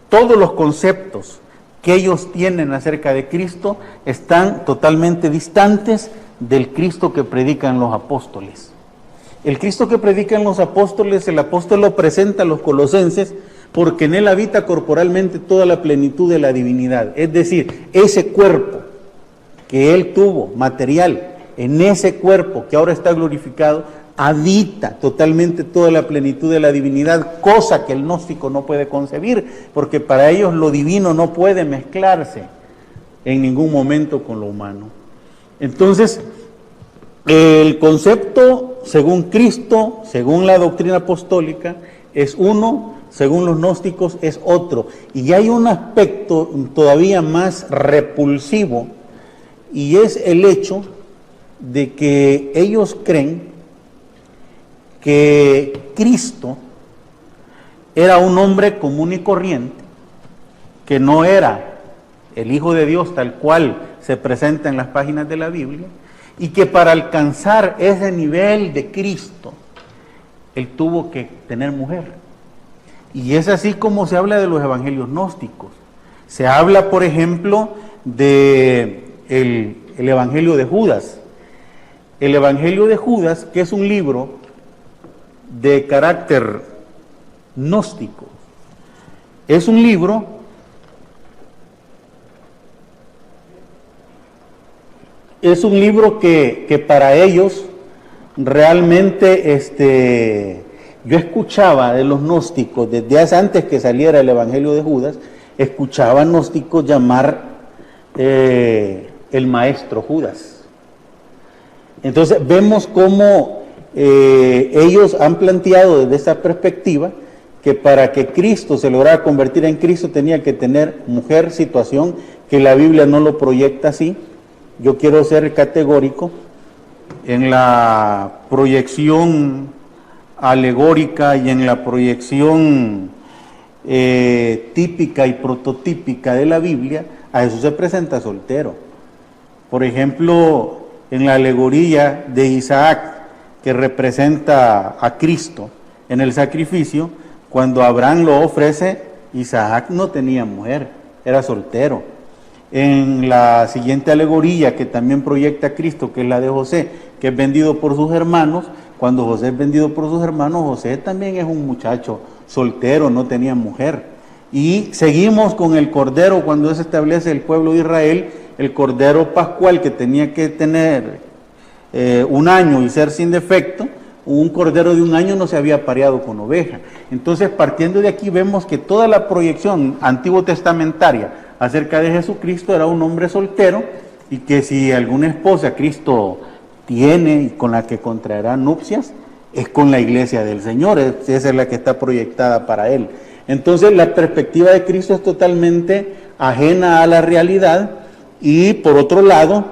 todos los conceptos que ellos tienen acerca de Cristo están totalmente distantes del Cristo que predican los apóstoles. El Cristo que predican los apóstoles, el apóstol lo presenta a los colosenses porque en él habita corporalmente toda la plenitud de la divinidad. Es decir, ese cuerpo que él tuvo, material, en ese cuerpo que ahora está glorificado, habita totalmente toda la plenitud de la divinidad, cosa que el gnóstico no puede concebir, porque para ellos lo divino no puede mezclarse en ningún momento con lo humano. Entonces, el concepto, según Cristo, según la doctrina apostólica, es uno, según los gnósticos es otro. Y hay un aspecto todavía más repulsivo, y es el hecho de que ellos creen que Cristo era un hombre común y corriente, que no era el Hijo de Dios tal cual se presenta en las páginas de la Biblia, y que para alcanzar ese nivel de Cristo, él tuvo que tener mujer. Y es así como se habla de los evangelios gnósticos. Se habla, por ejemplo, de el Evangelio de Judas. El Evangelio de Judas, que es un libro de carácter gnóstico, es un libro que para ellos realmente yo escuchaba de los gnósticos desde hace antes que saliera el Evangelio de Judas, escuchaba gnósticos llamar el maestro Judas. Entonces vemos cómo ellos han planteado desde esa perspectiva que para que Cristo se lograra convertir en Cristo tenía que tener mujer, situación que la Biblia no lo proyecta así, yo quiero ser categórico en la proyección alegórica y en la proyección típica y prototípica de la Biblia. A Jesús se presenta soltero. Por ejemplo, en la alegoría de Isaac, que representa a Cristo en el sacrificio, cuando Abraham lo ofrece, Isaac no tenía mujer, era soltero. En la siguiente alegoría, que también proyecta a Cristo, que es la de José, que es vendido por sus hermanos, cuando José es vendido por sus hermanos, José también es un muchacho soltero, no tenía mujer. Y seguimos con el Cordero, cuando se establece el pueblo de Israel, el Cordero Pascual, que tenía que tener 1 año y ser sin defecto. Un cordero de 1 año no se había pareado con oveja. Entonces, partiendo de aquí, vemos que toda la proyección antiguo testamentaria acerca de Jesucristo era un hombre soltero, y que si alguna esposa Cristo tiene y con la que contraerá nupcias, es con la iglesia del Señor, esa es la que está proyectada para él. Entonces, la perspectiva de Cristo es totalmente ajena a la realidad, y por otro lado,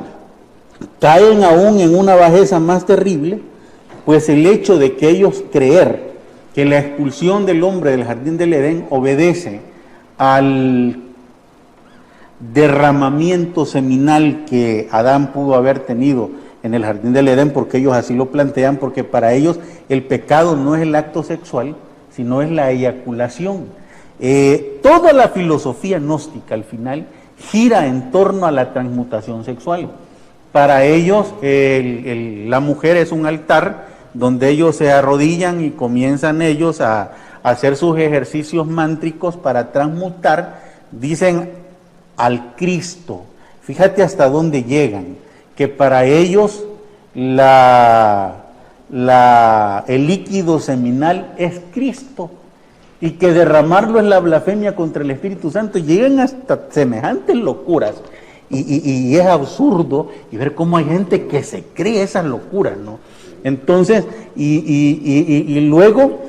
caen aún en una bajeza más terrible, pues el hecho de que ellos creer que la expulsión del hombre del jardín del Edén obedece al derramamiento seminal que Adán pudo haber tenido en el jardín del Edén, porque ellos así lo plantean, porque para ellos el pecado no es el acto sexual, sino es la eyaculación. Toda la filosofía gnóstica al final gira en torno a la transmutación sexual. Para ellos la mujer es un altar donde ellos se arrodillan y comienzan ellos a hacer sus ejercicios mántricos para transmutar, dicen, al Cristo. Fíjate hasta dónde llegan, que para ellos el líquido seminal es Cristo, y que derramarlo es la blasfemia contra el Espíritu Santo. Llegan hasta semejantes locuras, y es absurdo, y ver cómo hay gente que se cree esas locuras, ¿no? Entonces, y luego,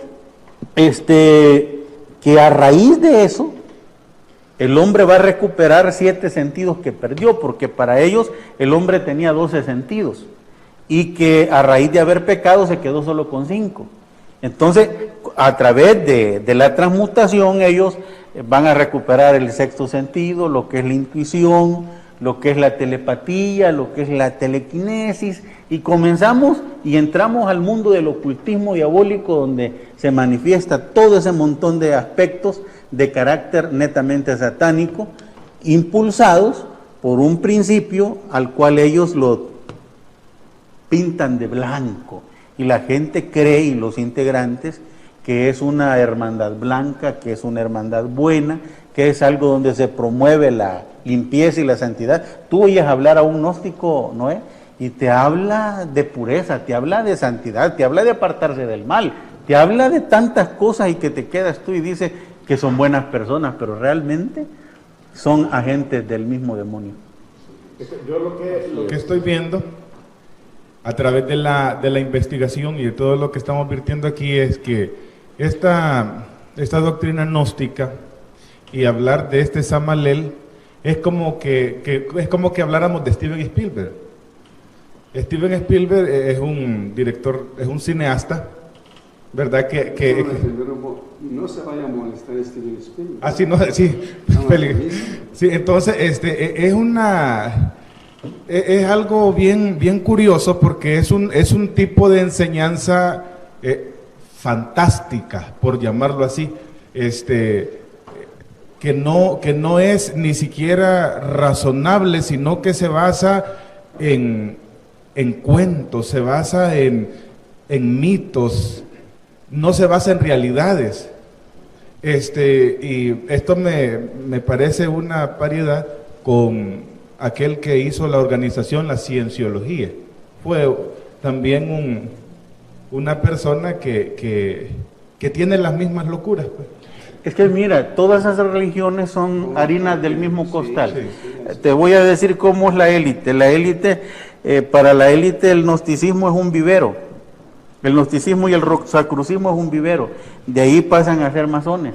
que a raíz de eso, el hombre va a recuperar 7 sentidos que perdió, porque para ellos el hombre tenía 12 sentidos, y que a raíz de haber pecado se quedó solo con 5. Entonces, a través de la transmutación, ellos van a recuperar el 6º sentido, lo que es la intuición, lo que es la telepatía, lo que es la telequinesis, y comenzamos y entramos al mundo del ocultismo diabólico, donde se manifiesta todo ese montón de aspectos de carácter netamente satánico, impulsados por un principio al cual ellos lo pintan de blanco, y la gente cree, y los integrantes, que es una hermandad blanca, que es una hermandad buena, que es algo donde se promueve la limpieza y la santidad. Tú oyes hablar a un gnóstico, Noé, y te habla de pureza, te habla de santidad, te habla de apartarse del mal, te habla de tantas cosas, y que te quedas tú y dices que son buenas personas, pero realmente son agentes del mismo demonio. Yo lo que estoy viendo a través de la investigación y de todo lo que estamos virtiendo aquí es que esta doctrina gnóstica y hablar de este Samalel es como que habláramos de Steven Spielberg. Steven Spielberg es un director, es un cineasta, ¿verdad? No se vaya a molestar Steven Spielberg. Ah, sí, no, sí, sí, entonces es algo bien curioso, porque es un tipo de enseñanza fantástica, por llamarlo así, que no es ni siquiera razonable, sino que se basa en cuentos, se basa en mitos, no se basa en realidades. Y esto me parece una paridad con aquel que hizo la organización, la Cienciología. Fue también una persona que tiene las mismas locuras, pues. Es que mira, todas esas religiones son harinas del mismo costal. Te voy a decir cómo es la élite. La élite, para la élite el gnosticismo es un vivero. El gnosticismo y el rosacrucismo es un vivero. De ahí pasan a ser masones.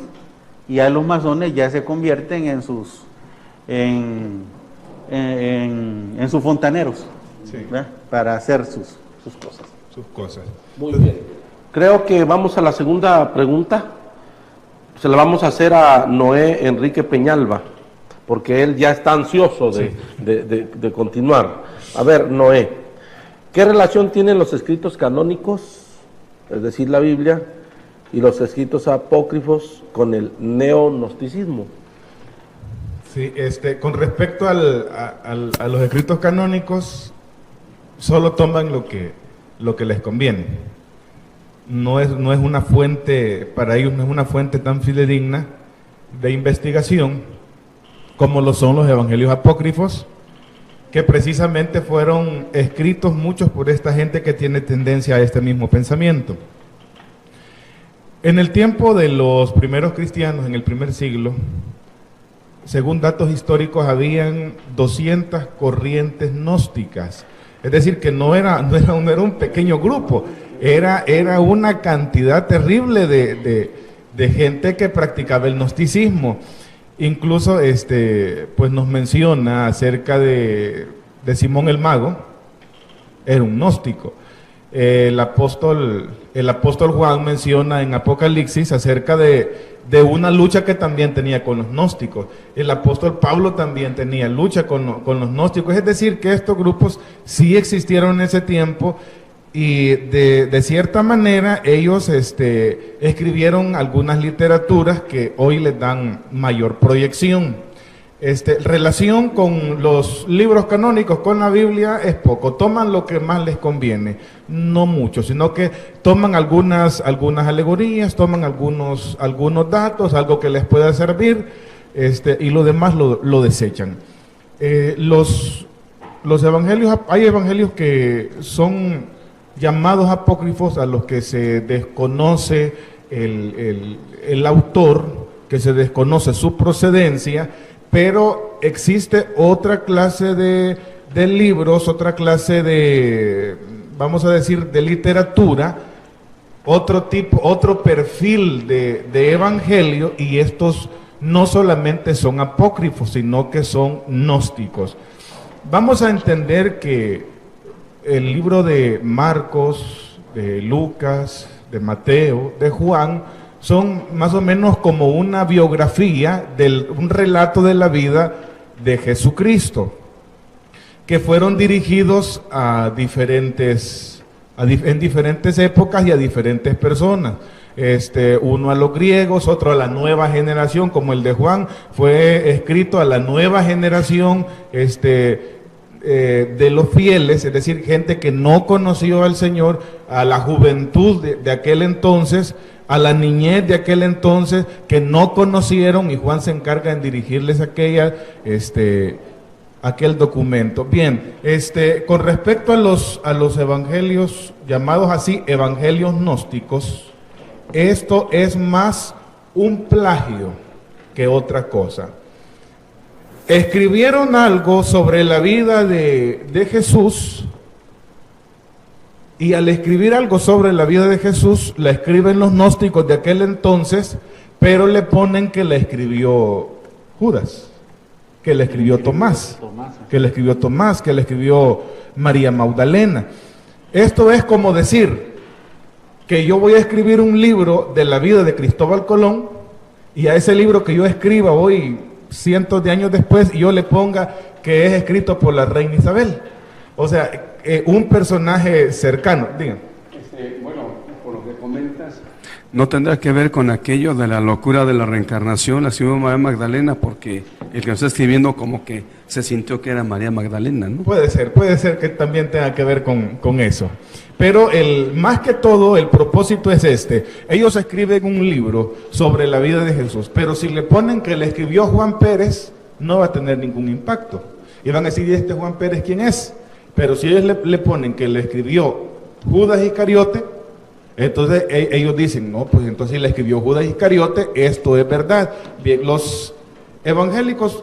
Y a los masones ya se convierten en en sus fontaneros, Sí. ¿verdad? Para hacer sus cosas. Sus cosas. Muy bien. Creo que vamos a la segunda pregunta. Se la vamos a hacer a Noé Enrique Peñalba, porque él ya está ansioso de continuar. A ver, Noé, ¿qué relación tienen los escritos canónicos, es decir, la Biblia, y los escritos apócrifos con el neognosticismo? Sí, con respecto a los escritos canónicos, solo toman lo que les conviene. No es una fuente, para ellos no es una fuente tan fidedigna de investigación como lo son los evangelios apócrifos, que precisamente fueron escritos muchos por esta gente que tiene tendencia a este mismo pensamiento. En el tiempo de los primeros cristianos, en el primer siglo, según datos históricos, habían 200 corrientes gnósticas. Es decir, que no era un pequeño grupo, era una cantidad terrible de gente que practicaba el gnosticismo. Incluso pues nos menciona acerca de Simón el Mago, era un gnóstico. El apóstol Juan menciona en Apocalipsis acerca de una lucha que también tenía con los gnósticos. El apóstol Pablo también tenía lucha con los gnósticos. Es decir, que estos grupos sí existieron en ese tiempo y de cierta manera ellos escribieron algunas literaturas que hoy les dan mayor proyección. Relación con los libros canónicos, con la Biblia, es poco. Toman lo que más les conviene, no mucho, sino que toman algunas alegorías, toman algunos datos, algo que les pueda servir, y lo demás lo desechan. Los evangelios, hay evangelios que son llamados apócrifos, a los que se desconoce el autor, que se desconoce su procedencia, pero existe otra clase de libros, otra clase de, vamos a decir, de literatura, otro perfil de evangelio, y estos no solamente son apócrifos, sino que son gnósticos. Vamos a entender que el libro de Marcos, de Lucas, de Mateo, de Juan, son más o menos como una biografía, un relato de la vida de Jesucristo, que fueron dirigidos en diferentes épocas y a diferentes personas. Uno a los griegos, otro a la nueva generación, como el de Juan, fue escrito a la nueva generación de los fieles, es decir, gente que no conoció al Señor, a la juventud de aquel entonces, a la niñez de aquel entonces, que no conocieron, y Juan se encarga en dirigirles aquel documento. Bien, con respecto a los evangelios, llamados así, evangelios gnósticos, esto es más un plagio que otra cosa. Escribieron algo sobre la vida de Jesús, y al escribir algo sobre la vida de Jesús, la escriben los gnósticos de aquel entonces, pero le ponen que la escribió Judas, que la escribió Tomás, que la escribió Tomás, que la escribió María Magdalena. Esto es como decir que yo voy a escribir un libro de la vida de Cristóbal Colón, y a ese libro que yo escriba hoy, cientos de años después, y yo le ponga que es escrito por la reina Isabel. O sea, un personaje cercano. Digan. Bueno, por lo que comentas, ¿No tendrá que ver con aquello de la locura de la reencarnación, la escribió María Magdalena, porque el que nos está escribiendo como que se sintió que era María Magdalena, ¿no? Puede ser que también tenga que ver con eso. Pero más que todo, el propósito es ellos escriben un libro sobre la vida de Jesús, pero si le ponen que le escribió Juan Pérez, no va a tener ningún impacto. Y van a decir, ¿y Juan Pérez quién es? Pero si ellos le ponen que le escribió Judas Iscariote, entonces ellos dicen, no, pues entonces si le escribió Judas Iscariote, esto es verdad. Bien, los evangelios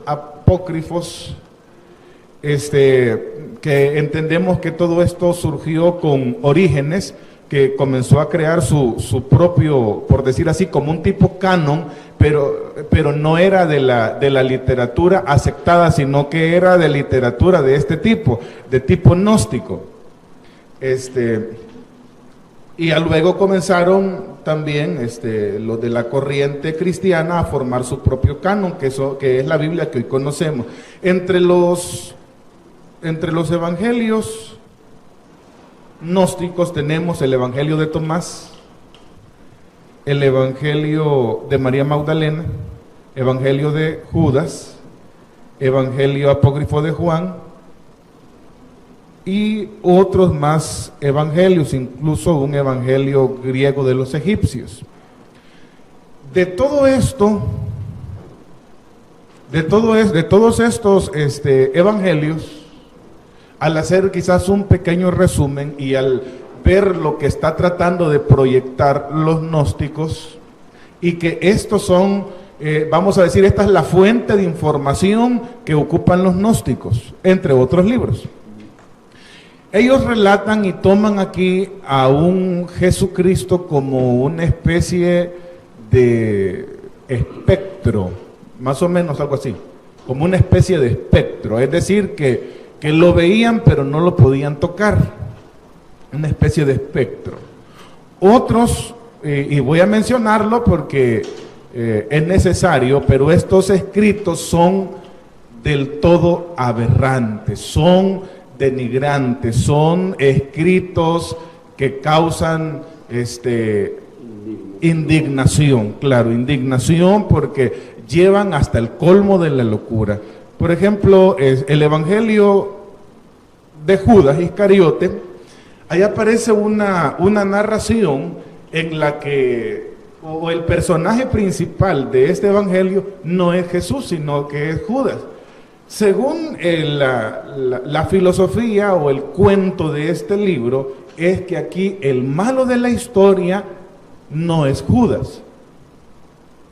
apócrifos, que entendemos que todo esto surgió con Orígenes, que comenzó a crear su propio, por decir así, como un tipo canon, pero no era de la literatura aceptada, sino que era de literatura de este tipo, de tipo gnóstico. Y luego comenzaron también los de la corriente cristiana a formar su propio canon, que es la Biblia que hoy conocemos. Entre los evangelios gnósticos tenemos el Evangelio de Tomás, el Evangelio de María Magdalena, Evangelio de Judas, Evangelio apócrifo de Juan y otros más evangelios, incluso un evangelio griego de los egipcios. De todos estos evangelios, al hacer quizás un pequeño resumen y al ver lo que está tratando de proyectar los gnósticos, y que estos son, vamos a decir, esta es la fuente de información que ocupan los gnósticos, entre otros libros. Ellos relatan y toman aquí a un Jesucristo como una especie de espectro, más o menos algo así, como una especie de espectro, es decir, que lo veían pero no lo podían tocar, una especie de espectro. Otros, y voy a mencionarlo porque es necesario, pero estos escritos son del todo aberrantes, son denigrantes, son escritos que causan indignación, claro, indignación porque llevan hasta el colmo de la locura. Por ejemplo, el Evangelio de Judas Iscariote, ahí aparece una narración en la que el personaje principal de este Evangelio no es Jesús, sino que es Judas. Según la filosofía o el cuento de este libro, es que aquí el malo de la historia no es Judas.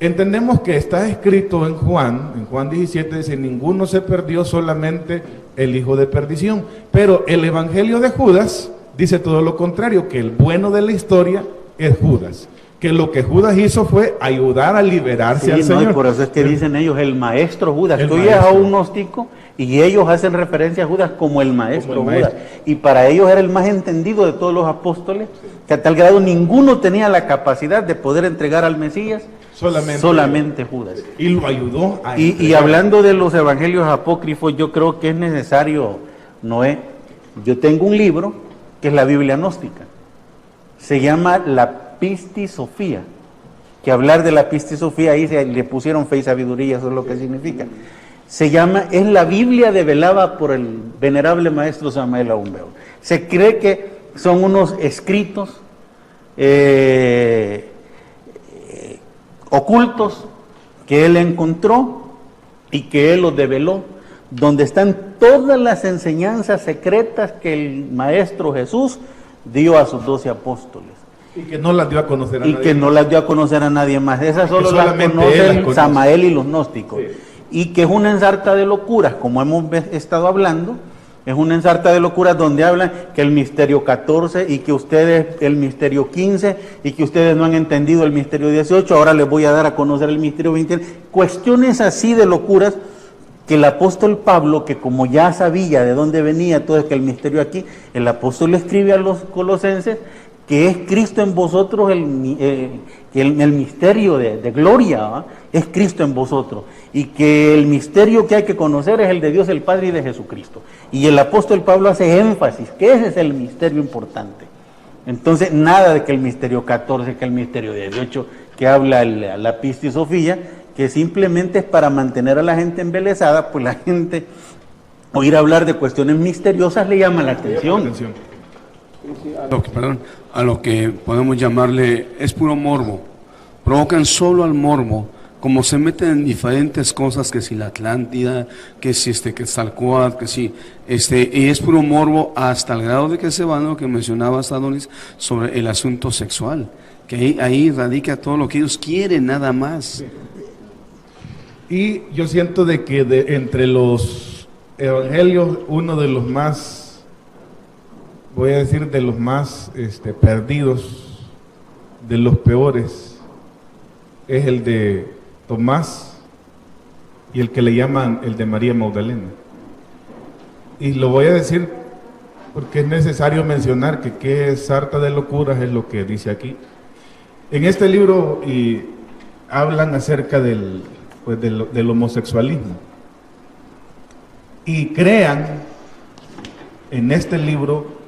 Entendemos que está escrito en Juan 17, dice, ninguno se perdió, solamente el hijo de perdición. Pero el Evangelio de Judas dice todo lo contrario, que el bueno de la historia es Judas. Que lo que Judas hizo fue ayudar a liberarse al Señor. Y por eso es que dicen ellos, el maestro Judas. Tú llegas a un gnóstico y ellos hacen referencia a Judas como el maestro Judas. Y para ellos era el más entendido de todos los apóstoles, que a tal grado ninguno tenía la capacidad de poder entregar al Mesías, solamente Judas. Y lo ayudó a y hablando de los evangelios apócrifos, yo creo que es necesario, Noé, yo tengo un libro que es la Biblia gnóstica. Se llama La Pistisofía, que hablar de la Pistisofía, ahí le pusieron fe y sabiduría, eso es lo que significa. Es la Biblia develada por el venerable maestro Samael Aún Weor. Se cree que son unos escritos ocultos que él encontró y que él los develó, donde están todas las enseñanzas secretas que el maestro Jesús dio a sus 12 apóstoles. Y que no las dio a conocer a nadie. Y que no las dio a conocer a nadie más. Esas solo las conocen Samael y los gnósticos. Sí. Y que es una ensarta de locuras, como hemos estado hablando, es una ensarta de locuras donde hablan que el misterio 14 y que ustedes el misterio 15 y que ustedes no han entendido el misterio 18, ahora les voy a dar a conocer el misterio 20. Cuestiones así de locuras que el apóstol Pablo, que como ya sabía de dónde venía todo el misterio aquí, el apóstol le escribe a los colosenses que es Cristo en vosotros el misterio de gloria, ¿va? Es Cristo en vosotros, y que el misterio que hay que conocer es el de Dios el Padre y de Jesucristo. Y el apóstol Pablo hace énfasis que ese es el misterio importante. Entonces, nada de que el misterio 14, que el misterio 18, que habla la Pistisofía, que simplemente es para mantener a la gente embelesada, pues la gente, oír hablar de cuestiones misteriosas le llama la atención. A lo que podemos llamarle, es puro morbo, provocan solo al morbo, como se meten en diferentes cosas, que si la Atlántida, que si Quetzalcóatl, que si y es puro morbo hasta el grado de que se van, lo que mencionaba Adonis, sobre el asunto sexual, que ahí radica todo lo que ellos quieren, nada más. Y yo siento de que entre los evangelios, uno de los más voy a decir, de los más perdidos, de los peores, es el de Tomás y el que le llaman el de María Magdalena. Y lo voy a decir porque es necesario mencionar que qué sarta de locuras es lo que dice aquí. En este libro hablan acerca del homosexualismo y crean en este libro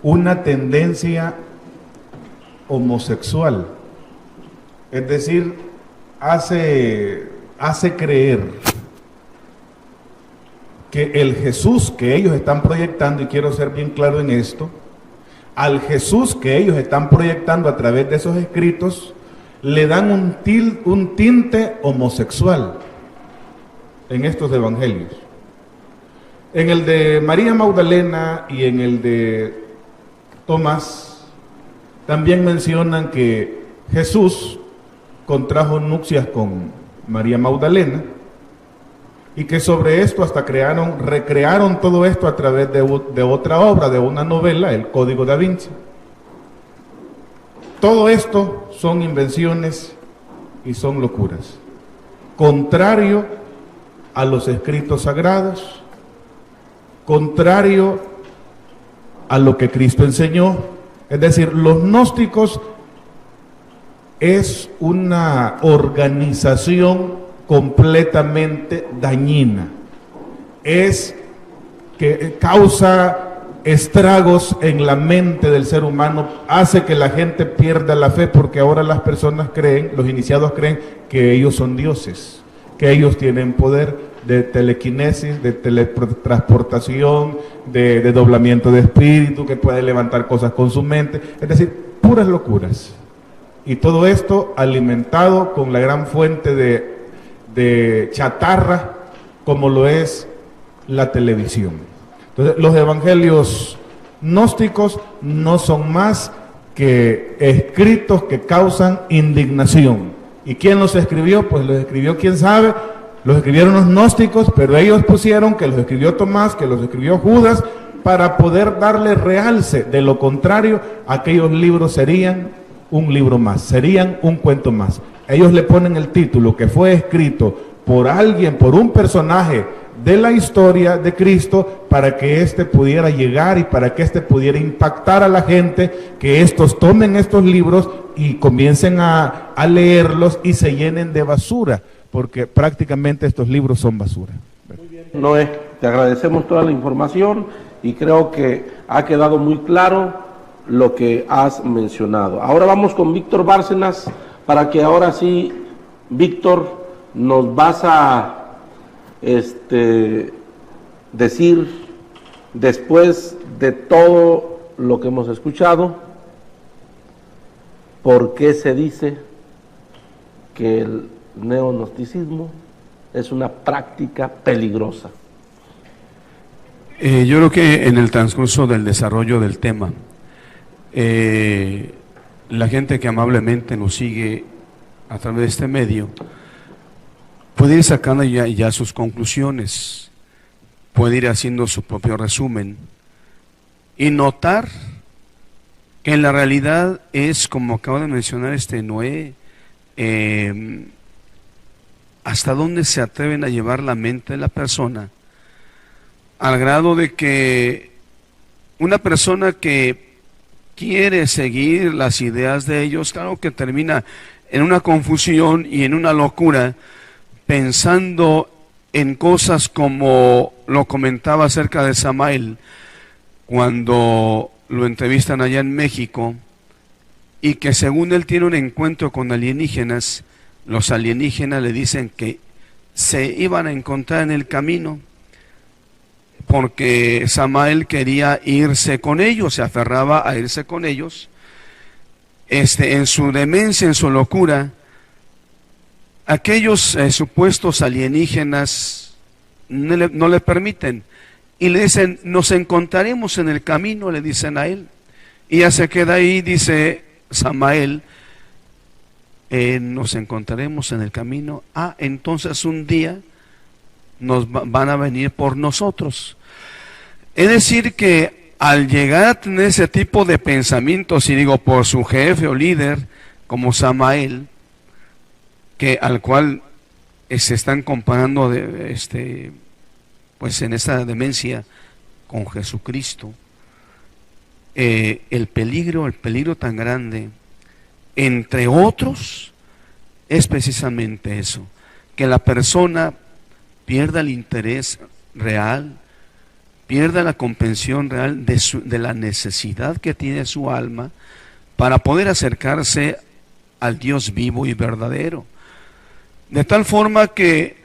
una tendencia homosexual, es decir, hace creer que el Jesús que ellos están proyectando, y quiero ser bien claro en esto, al Jesús que ellos están proyectando a través de esos escritos, le dan un tinte homosexual en estos evangelios. En el de María Magdalena y en el de Tomás, también mencionan que Jesús contrajo nupcias con María Magdalena y que sobre esto hasta recrearon todo esto a través de otra obra, de una novela, El Código Da Vinci. Todo esto son invenciones y son locuras, contrario a los escritos sagrados, contrario a lo que Cristo enseñó. Es decir, los gnósticos es una organización completamente dañina, es que causa estragos en la mente del ser humano, hace que la gente pierda la fe, porque ahora las personas creen, los iniciados creen que ellos son dioses, que ellos tienen poder de telequinesis, de teletransportación, de doblamiento de espíritu, que puede levantar cosas con su mente, es decir, puras locuras. Y todo esto alimentado con la gran fuente de chatarra como lo es la televisión. Entonces, los evangelios gnósticos no son más que escritos que causan indignación. ¿Y quién los escribió? Pues los escribió, quién sabe, los escribieron los gnósticos, pero ellos pusieron que los escribió Tomás, que los escribió Judas, para poder darle realce. De lo contrario, aquellos libros serían un libro más, serían un cuento más. Ellos le ponen el título que fue escrito por alguien, por un personaje de la historia de Cristo, para que éste pudiera llegar y para que éste pudiera impactar a la gente, que estos tomen estos libros y comiencen a leerlos y se llenen de basura, porque prácticamente estos libros son basura. Muy bien, Noé, te agradecemos toda la información y creo que ha quedado muy claro lo que has mencionado. Ahora vamos con Víctor Bárcenas, para que ahora sí, Víctor, nos vas a decir, después de todo lo que hemos escuchado, por qué se dice que el neognosticismo es una práctica peligrosa. Yo creo que en el transcurso del desarrollo del tema, la gente que amablemente nos sigue a través de este medio puede ir sacando ya sus conclusiones, puede ir haciendo su propio resumen y notar que en la realidad es, como acaba de mencionar Noé, hasta dónde se atreven a llevar la mente de la persona, al grado de que una persona que quiere seguir las ideas de ellos, claro que termina en una confusión y en una locura, pensando en cosas como lo comentaba acerca de Samael, cuando lo entrevistan allá en México, y que según él tiene un encuentro con alienígenas, los alienígenas le dicen que se iban a encontrar en el camino, porque Samael quería irse con ellos, se aferraba a irse con ellos. En su demencia, en su locura, aquellos supuestos alienígenas no le permiten, y le dicen, nos encontraremos en el camino, le dicen a él, y ya se queda ahí, dice Samael, nos encontraremos en el camino, entonces un día nos van a venir por nosotros. Es decir que al llegar a tener ese tipo de pensamientos, y digo por su jefe o líder, como Samael, al cual se están comparando pues en esta demencia con Jesucristo, el peligro tan grande, entre otros, es precisamente eso, que la persona pierda el interés real, pierda la comprensión real de la necesidad que tiene su alma para poder acercarse al Dios vivo y verdadero. De tal forma que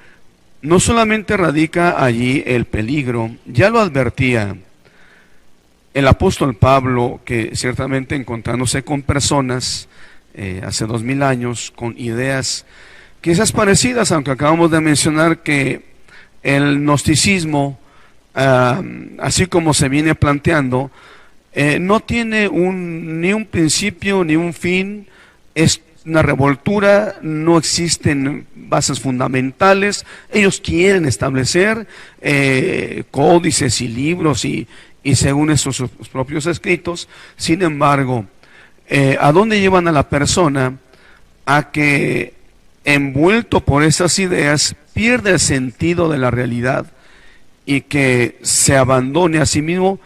no solamente radica allí el peligro, ya lo advertía el apóstol Pablo, que ciertamente encontrándose con personas hace 2000 años con ideas quizás parecidas, aunque acabamos de mencionar que el gnosticismo, así como se viene planteando, no tiene ni un principio ni un fin, es una revoltura, no existen bases fundamentales, ellos quieren establecer códices y libros y según sus propios escritos. Sin embargo, ¿a dónde llevan a la persona? A que, envuelto por esas ideas, pierde el sentido de la realidad y que se abandone a sí mismo,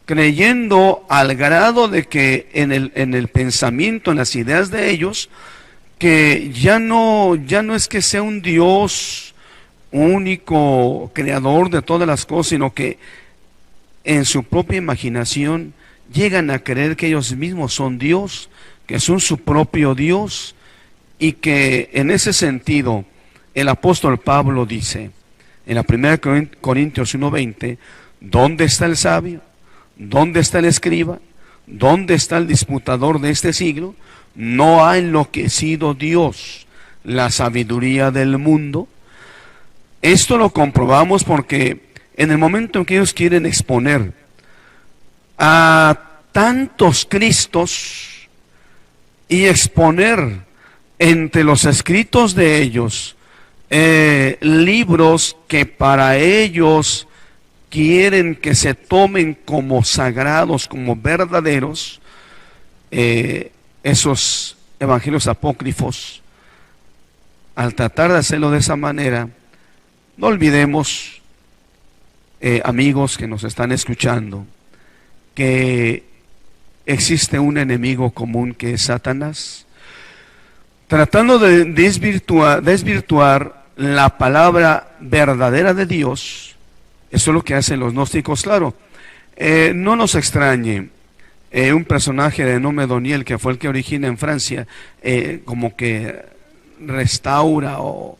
creyendo al grado de que en el pensamiento, en las ideas de ellos, que ya no es que sea un Dios único, creador de todas las cosas, sino que en su propia imaginación llegan a creer que ellos mismos son Dios, que son su propio Dios, y que en ese sentido el apóstol Pablo dice en la 1 Corintios 1:20, ¿dónde está el sabio? ¿Dónde está el escriba? ¿Dónde está el disputador de este siglo? ¿No ha enloquecido Dios la sabiduría del mundo? Esto lo comprobamos porque en el momento en que ellos quieren exponer a tantos Cristos y exponer entre los escritos de ellos libros que para ellos quieren que se tomen como sagrados, como verdaderos, esos evangelios apócrifos, al tratar de hacerlo de esa manera, no olvidemos, amigos que nos están escuchando, que existe un enemigo común que es Satanás, tratando de desvirtuar la palabra verdadera de Dios. Eso es lo que hacen los gnósticos, claro. No nos extrañe, un personaje de nombre Doniel, que fue el que origina en Francia, como que restaura o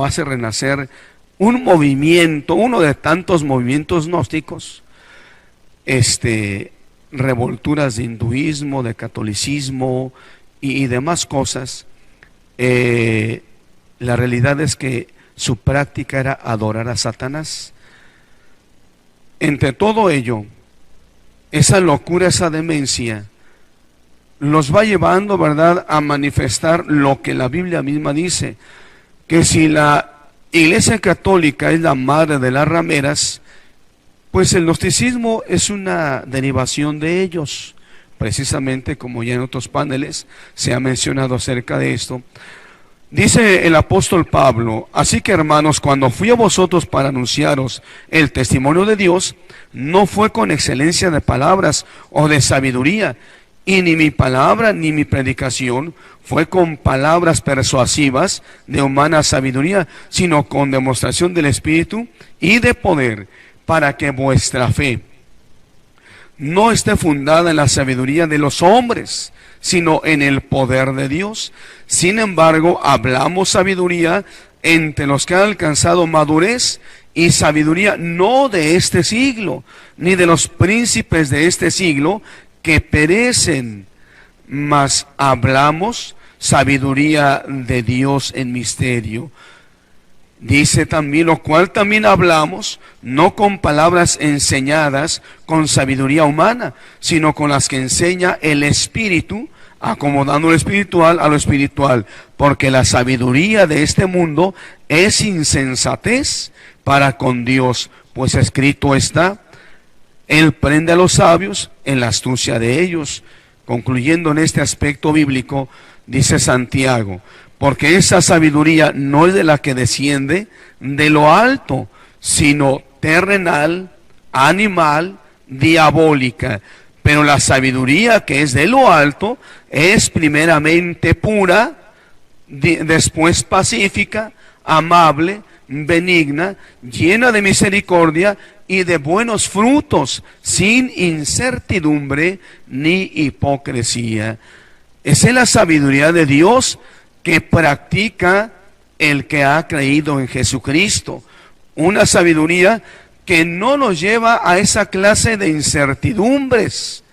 hace renacer un movimiento, uno de tantos movimientos gnósticos, revolturas de hinduismo, de catolicismo y demás cosas. La realidad es que su práctica era adorar a Satanás. Entre todo ello, esa locura, esa demencia, los va llevando, ¿verdad?, a manifestar lo que la Biblia misma dice, que si la Iglesia Católica es la madre de las rameras, pues el gnosticismo es una derivación de ellos, precisamente como ya en otros paneles se ha mencionado acerca de esto. Dice el apóstol Pablo: así que, hermanos, cuando fui a vosotros para anunciaros el testimonio de Dios, no fue con excelencia de palabras o de sabiduría, y ni mi palabra ni mi predicación fue con palabras persuasivas de humana sabiduría, sino con demostración del Espíritu y de poder, para que vuestra fe no esté fundada en la sabiduría de los hombres, sino en el poder de Dios. Sin embargo, hablamos sabiduría entre los que han alcanzado madurez, y sabiduría no de este siglo, ni de los príncipes de este siglo que perecen, mas hablamos sabiduría de Dios en misterio. Dice también, lo cual también hablamos, no con palabras enseñadas con sabiduría humana, sino con las que enseña el Espíritu, acomodando lo espiritual a lo espiritual, porque la sabiduría de este mundo es insensatez para con Dios, pues escrito está: Él prende a los sabios en la astucia de ellos. Concluyendo en este aspecto bíblico, dice Santiago, porque esa sabiduría no es de la que desciende de lo alto, sino terrenal, animal, diabólica. Pero la sabiduría que es de lo alto es primeramente pura, después pacífica, amable, benigna, llena de misericordia y de buenos frutos, sin incertidumbre ni hipocresía. Esa es la sabiduría de Dios que practica el que ha creído en Jesucristo. Una sabiduría que no nos lleva a esa clase de incertidumbres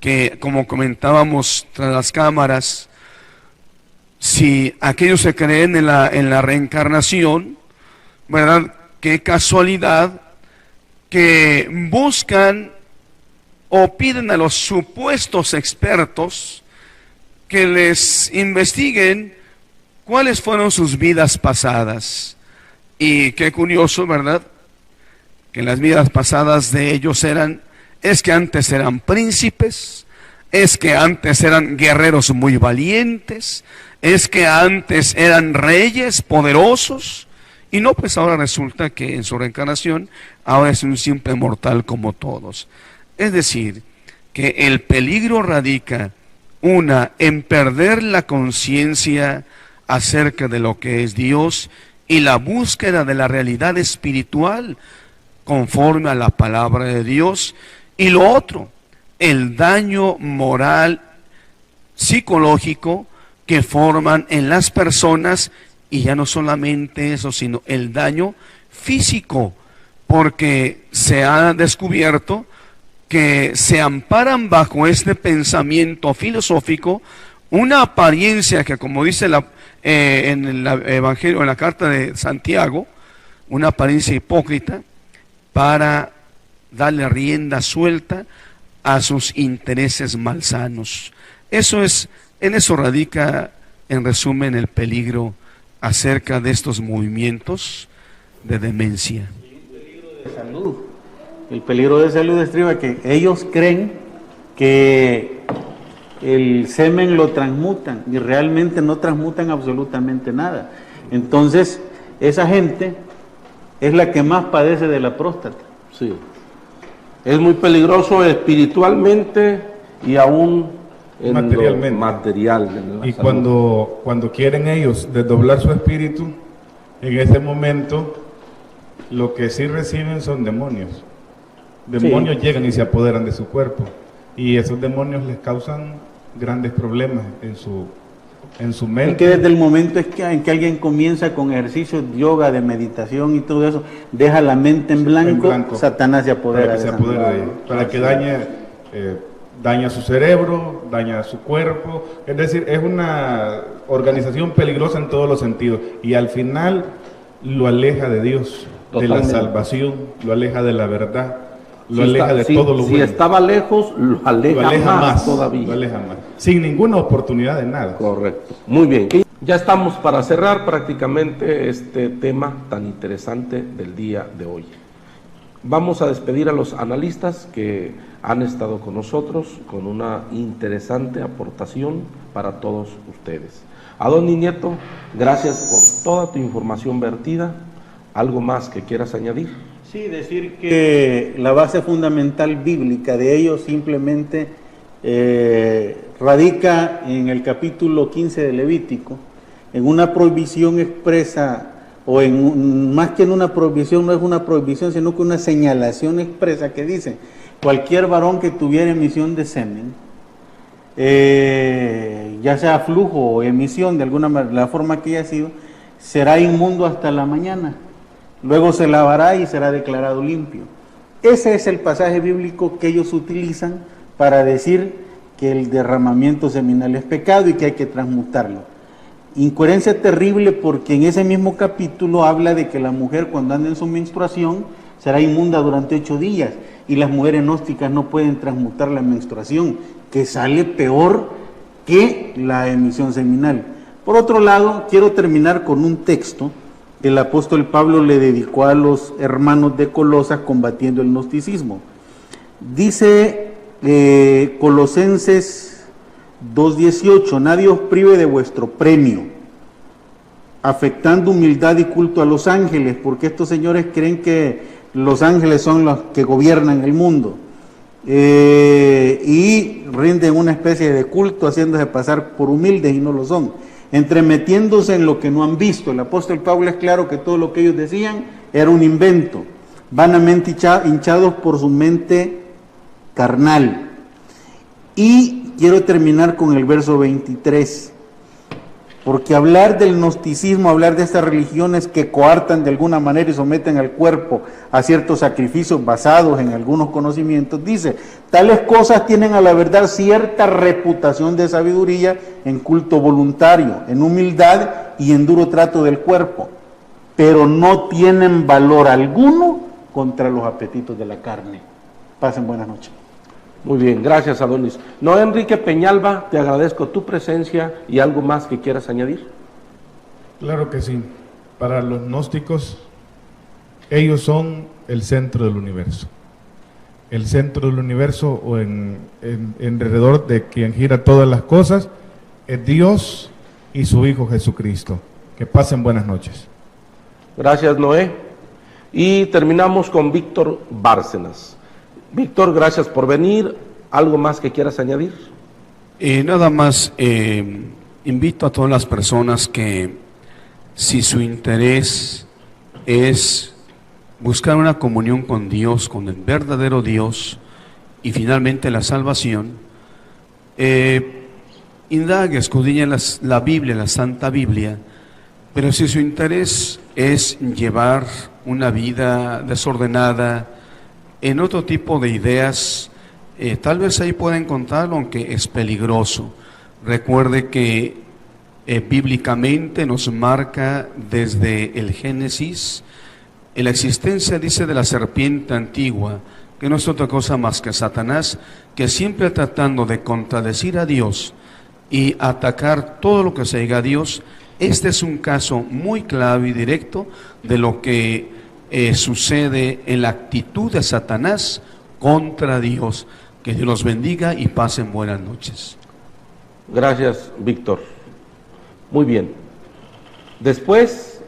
que, como comentábamos tras las cámaras, si aquellos que creen en la reencarnación, ¿verdad? Qué casualidad que buscan o piden a los supuestos expertos que les investiguen cuáles fueron sus vidas pasadas. Y qué curioso, ¿verdad? Que las vidas pasadas de ellos es que antes eran príncipes, es que antes eran guerreros muy valientes, es que antes eran reyes poderosos, y no, pues ahora resulta que en su reencarnación ahora es un simple mortal como todos. Es decir, que el peligro radica, en perder la conciencia acerca de lo que es Dios y la búsqueda de la realidad espiritual conforme a la palabra de Dios, y lo otro, el daño moral, psicológico que forman en las personas, y ya no solamente eso, sino el daño físico, porque se ha descubierto que se amparan bajo este pensamiento filosófico una apariencia que, como dice en el Evangelio, en la carta de Santiago, una apariencia hipócrita para darle rienda suelta a sus intereses malsanos. En eso radica, en resumen, el peligro acerca de estos movimientos de demencia. El peligro de salud estriba que ellos creen que el semen lo transmutan y realmente no transmutan absolutamente nada. Entonces, esa gente es la que más padece de la próstata. Sí. Es muy peligroso espiritualmente y aún en materialmente. Lo material. En la Y salud. cuando quieren ellos desdoblar su espíritu, en ese momento lo que sí reciben son demonios. Demonios Sí. llegan y se apoderan de su cuerpo, y esos demonios les causan grandes problemas en su Es mente. que desde el momento en que alguien comienza con ejercicios de yoga, de meditación y todo eso, deja la mente en blanco, Satanás se apodera para que se de esa apodere de mente. ella, para que daña su cerebro, daña su cuerpo. Es decir, es una organización peligrosa en todos los sentidos, y al final lo aleja de Dios, de la Totalmente. salvación, lo aleja de la verdad, lo Si aleja está- de si- todo lo si bueno. estaba lejos, lo aleja, Lo aleja más todavía. Lo aleja más, sin ninguna oportunidad de nada. Correcto. Muy bien. Ya estamos para cerrar prácticamente este tema tan interesante del día de hoy. Vamos a despedir a los analistas que han estado con nosotros con una interesante aportación para todos ustedes. Adoni Nieto, gracias por toda tu información vertida. ¿Algo más que quieras añadir? Sí, decir que la base fundamental bíblica de ellos simplemente radica en el capítulo 15 de Levítico, en una prohibición expresa, o más que en una prohibición, no es una prohibición, sino que una señalación expresa que dice: cualquier varón que tuviera emisión de semen, ya sea flujo o emisión, de alguna manera, la forma que haya sido, será inmundo hasta la mañana. Luego se lavará y será declarado limpio. Ese es el pasaje bíblico que ellos utilizan para decir que el derramamiento seminal es pecado y que hay que transmutarlo. Incoherencia terrible, porque en ese mismo capítulo habla de que la mujer, cuando anda en su menstruación, será inmunda durante 8 días, y las mujeres gnósticas no pueden transmutar la menstruación, que sale peor que la emisión seminal. Por otro lado, quiero terminar con un texto que el apóstol Pablo le dedicó a los hermanos de Colosas combatiendo el gnosticismo. Dice Colosenses 2:18, nadie os prive de vuestro premio, afectando humildad y culto a los ángeles, porque estos señores creen que los ángeles son los que gobiernan el mundo, y rinden una especie de culto haciéndose pasar por humildes y no lo son, entremetiéndose en lo que no han visto. El apóstol Pablo es claro que todo lo que ellos decían era un invento, vanamente hinchados por su mente carnal. Y quiero terminar con el verso 23, porque hablar del gnosticismo, hablar de estas religiones que coartan de alguna manera y someten al cuerpo a ciertos sacrificios basados en algunos conocimientos, dice, tales cosas tienen a la verdad cierta reputación de sabiduría en culto voluntario, en humildad y en duro trato del cuerpo, pero no tienen valor alguno contra los apetitos de la carne. Pasen buenas noches. Muy bien, gracias Adonis. No, Enrique Peñalba, te agradezco tu presencia y algo más que quieras añadir. Claro que sí. Para los gnósticos, ellos son el centro del universo. El centro del universo, o en alrededor de quien gira todas las cosas, es Dios y su Hijo Jesucristo. Que pasen buenas noches. Gracias, Noé. Y terminamos con Víctor Bárcenas. Víctor, gracias por venir. ¿Algo más que quieras añadir? Nada más, invito a todas las personas que, si su interés es buscar una comunión con Dios, con el verdadero Dios, y finalmente la salvación, indague, escudriñe la Biblia, la Santa Biblia, pero si su interés es llevar una vida desordenada, en otro tipo de ideas, tal vez ahí pueda encontrarlo, aunque es peligroso. Recuerde que bíblicamente nos marca desde el Génesis la existencia, dice, de la serpiente antigua, que no es otra cosa más que Satanás, que siempre tratando de contradecir a Dios y atacar todo lo que se diga a Dios. Este es un caso muy clave y directo de lo que sucede en la actitud de Satanás contra Dios. Que Dios los bendiga y pasen buenas noches. Gracias, Víctor. Muy bien. Después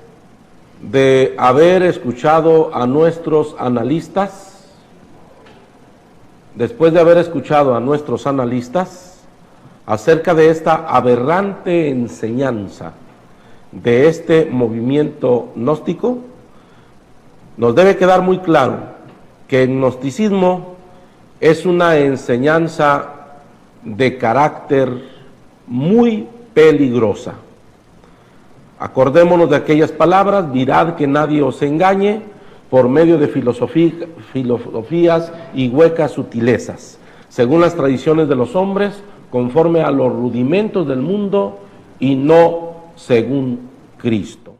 de haber escuchado a nuestros analistas, acerca de esta aberrante enseñanza de este movimiento gnóstico, nos debe quedar muy claro que el gnosticismo es una enseñanza de carácter muy peligrosa. Acordémonos de aquellas palabras: mirad que nadie os engañe por medio de filosofías y huecas sutilezas, según las tradiciones de los hombres, conforme a los rudimentos del mundo y no según Cristo.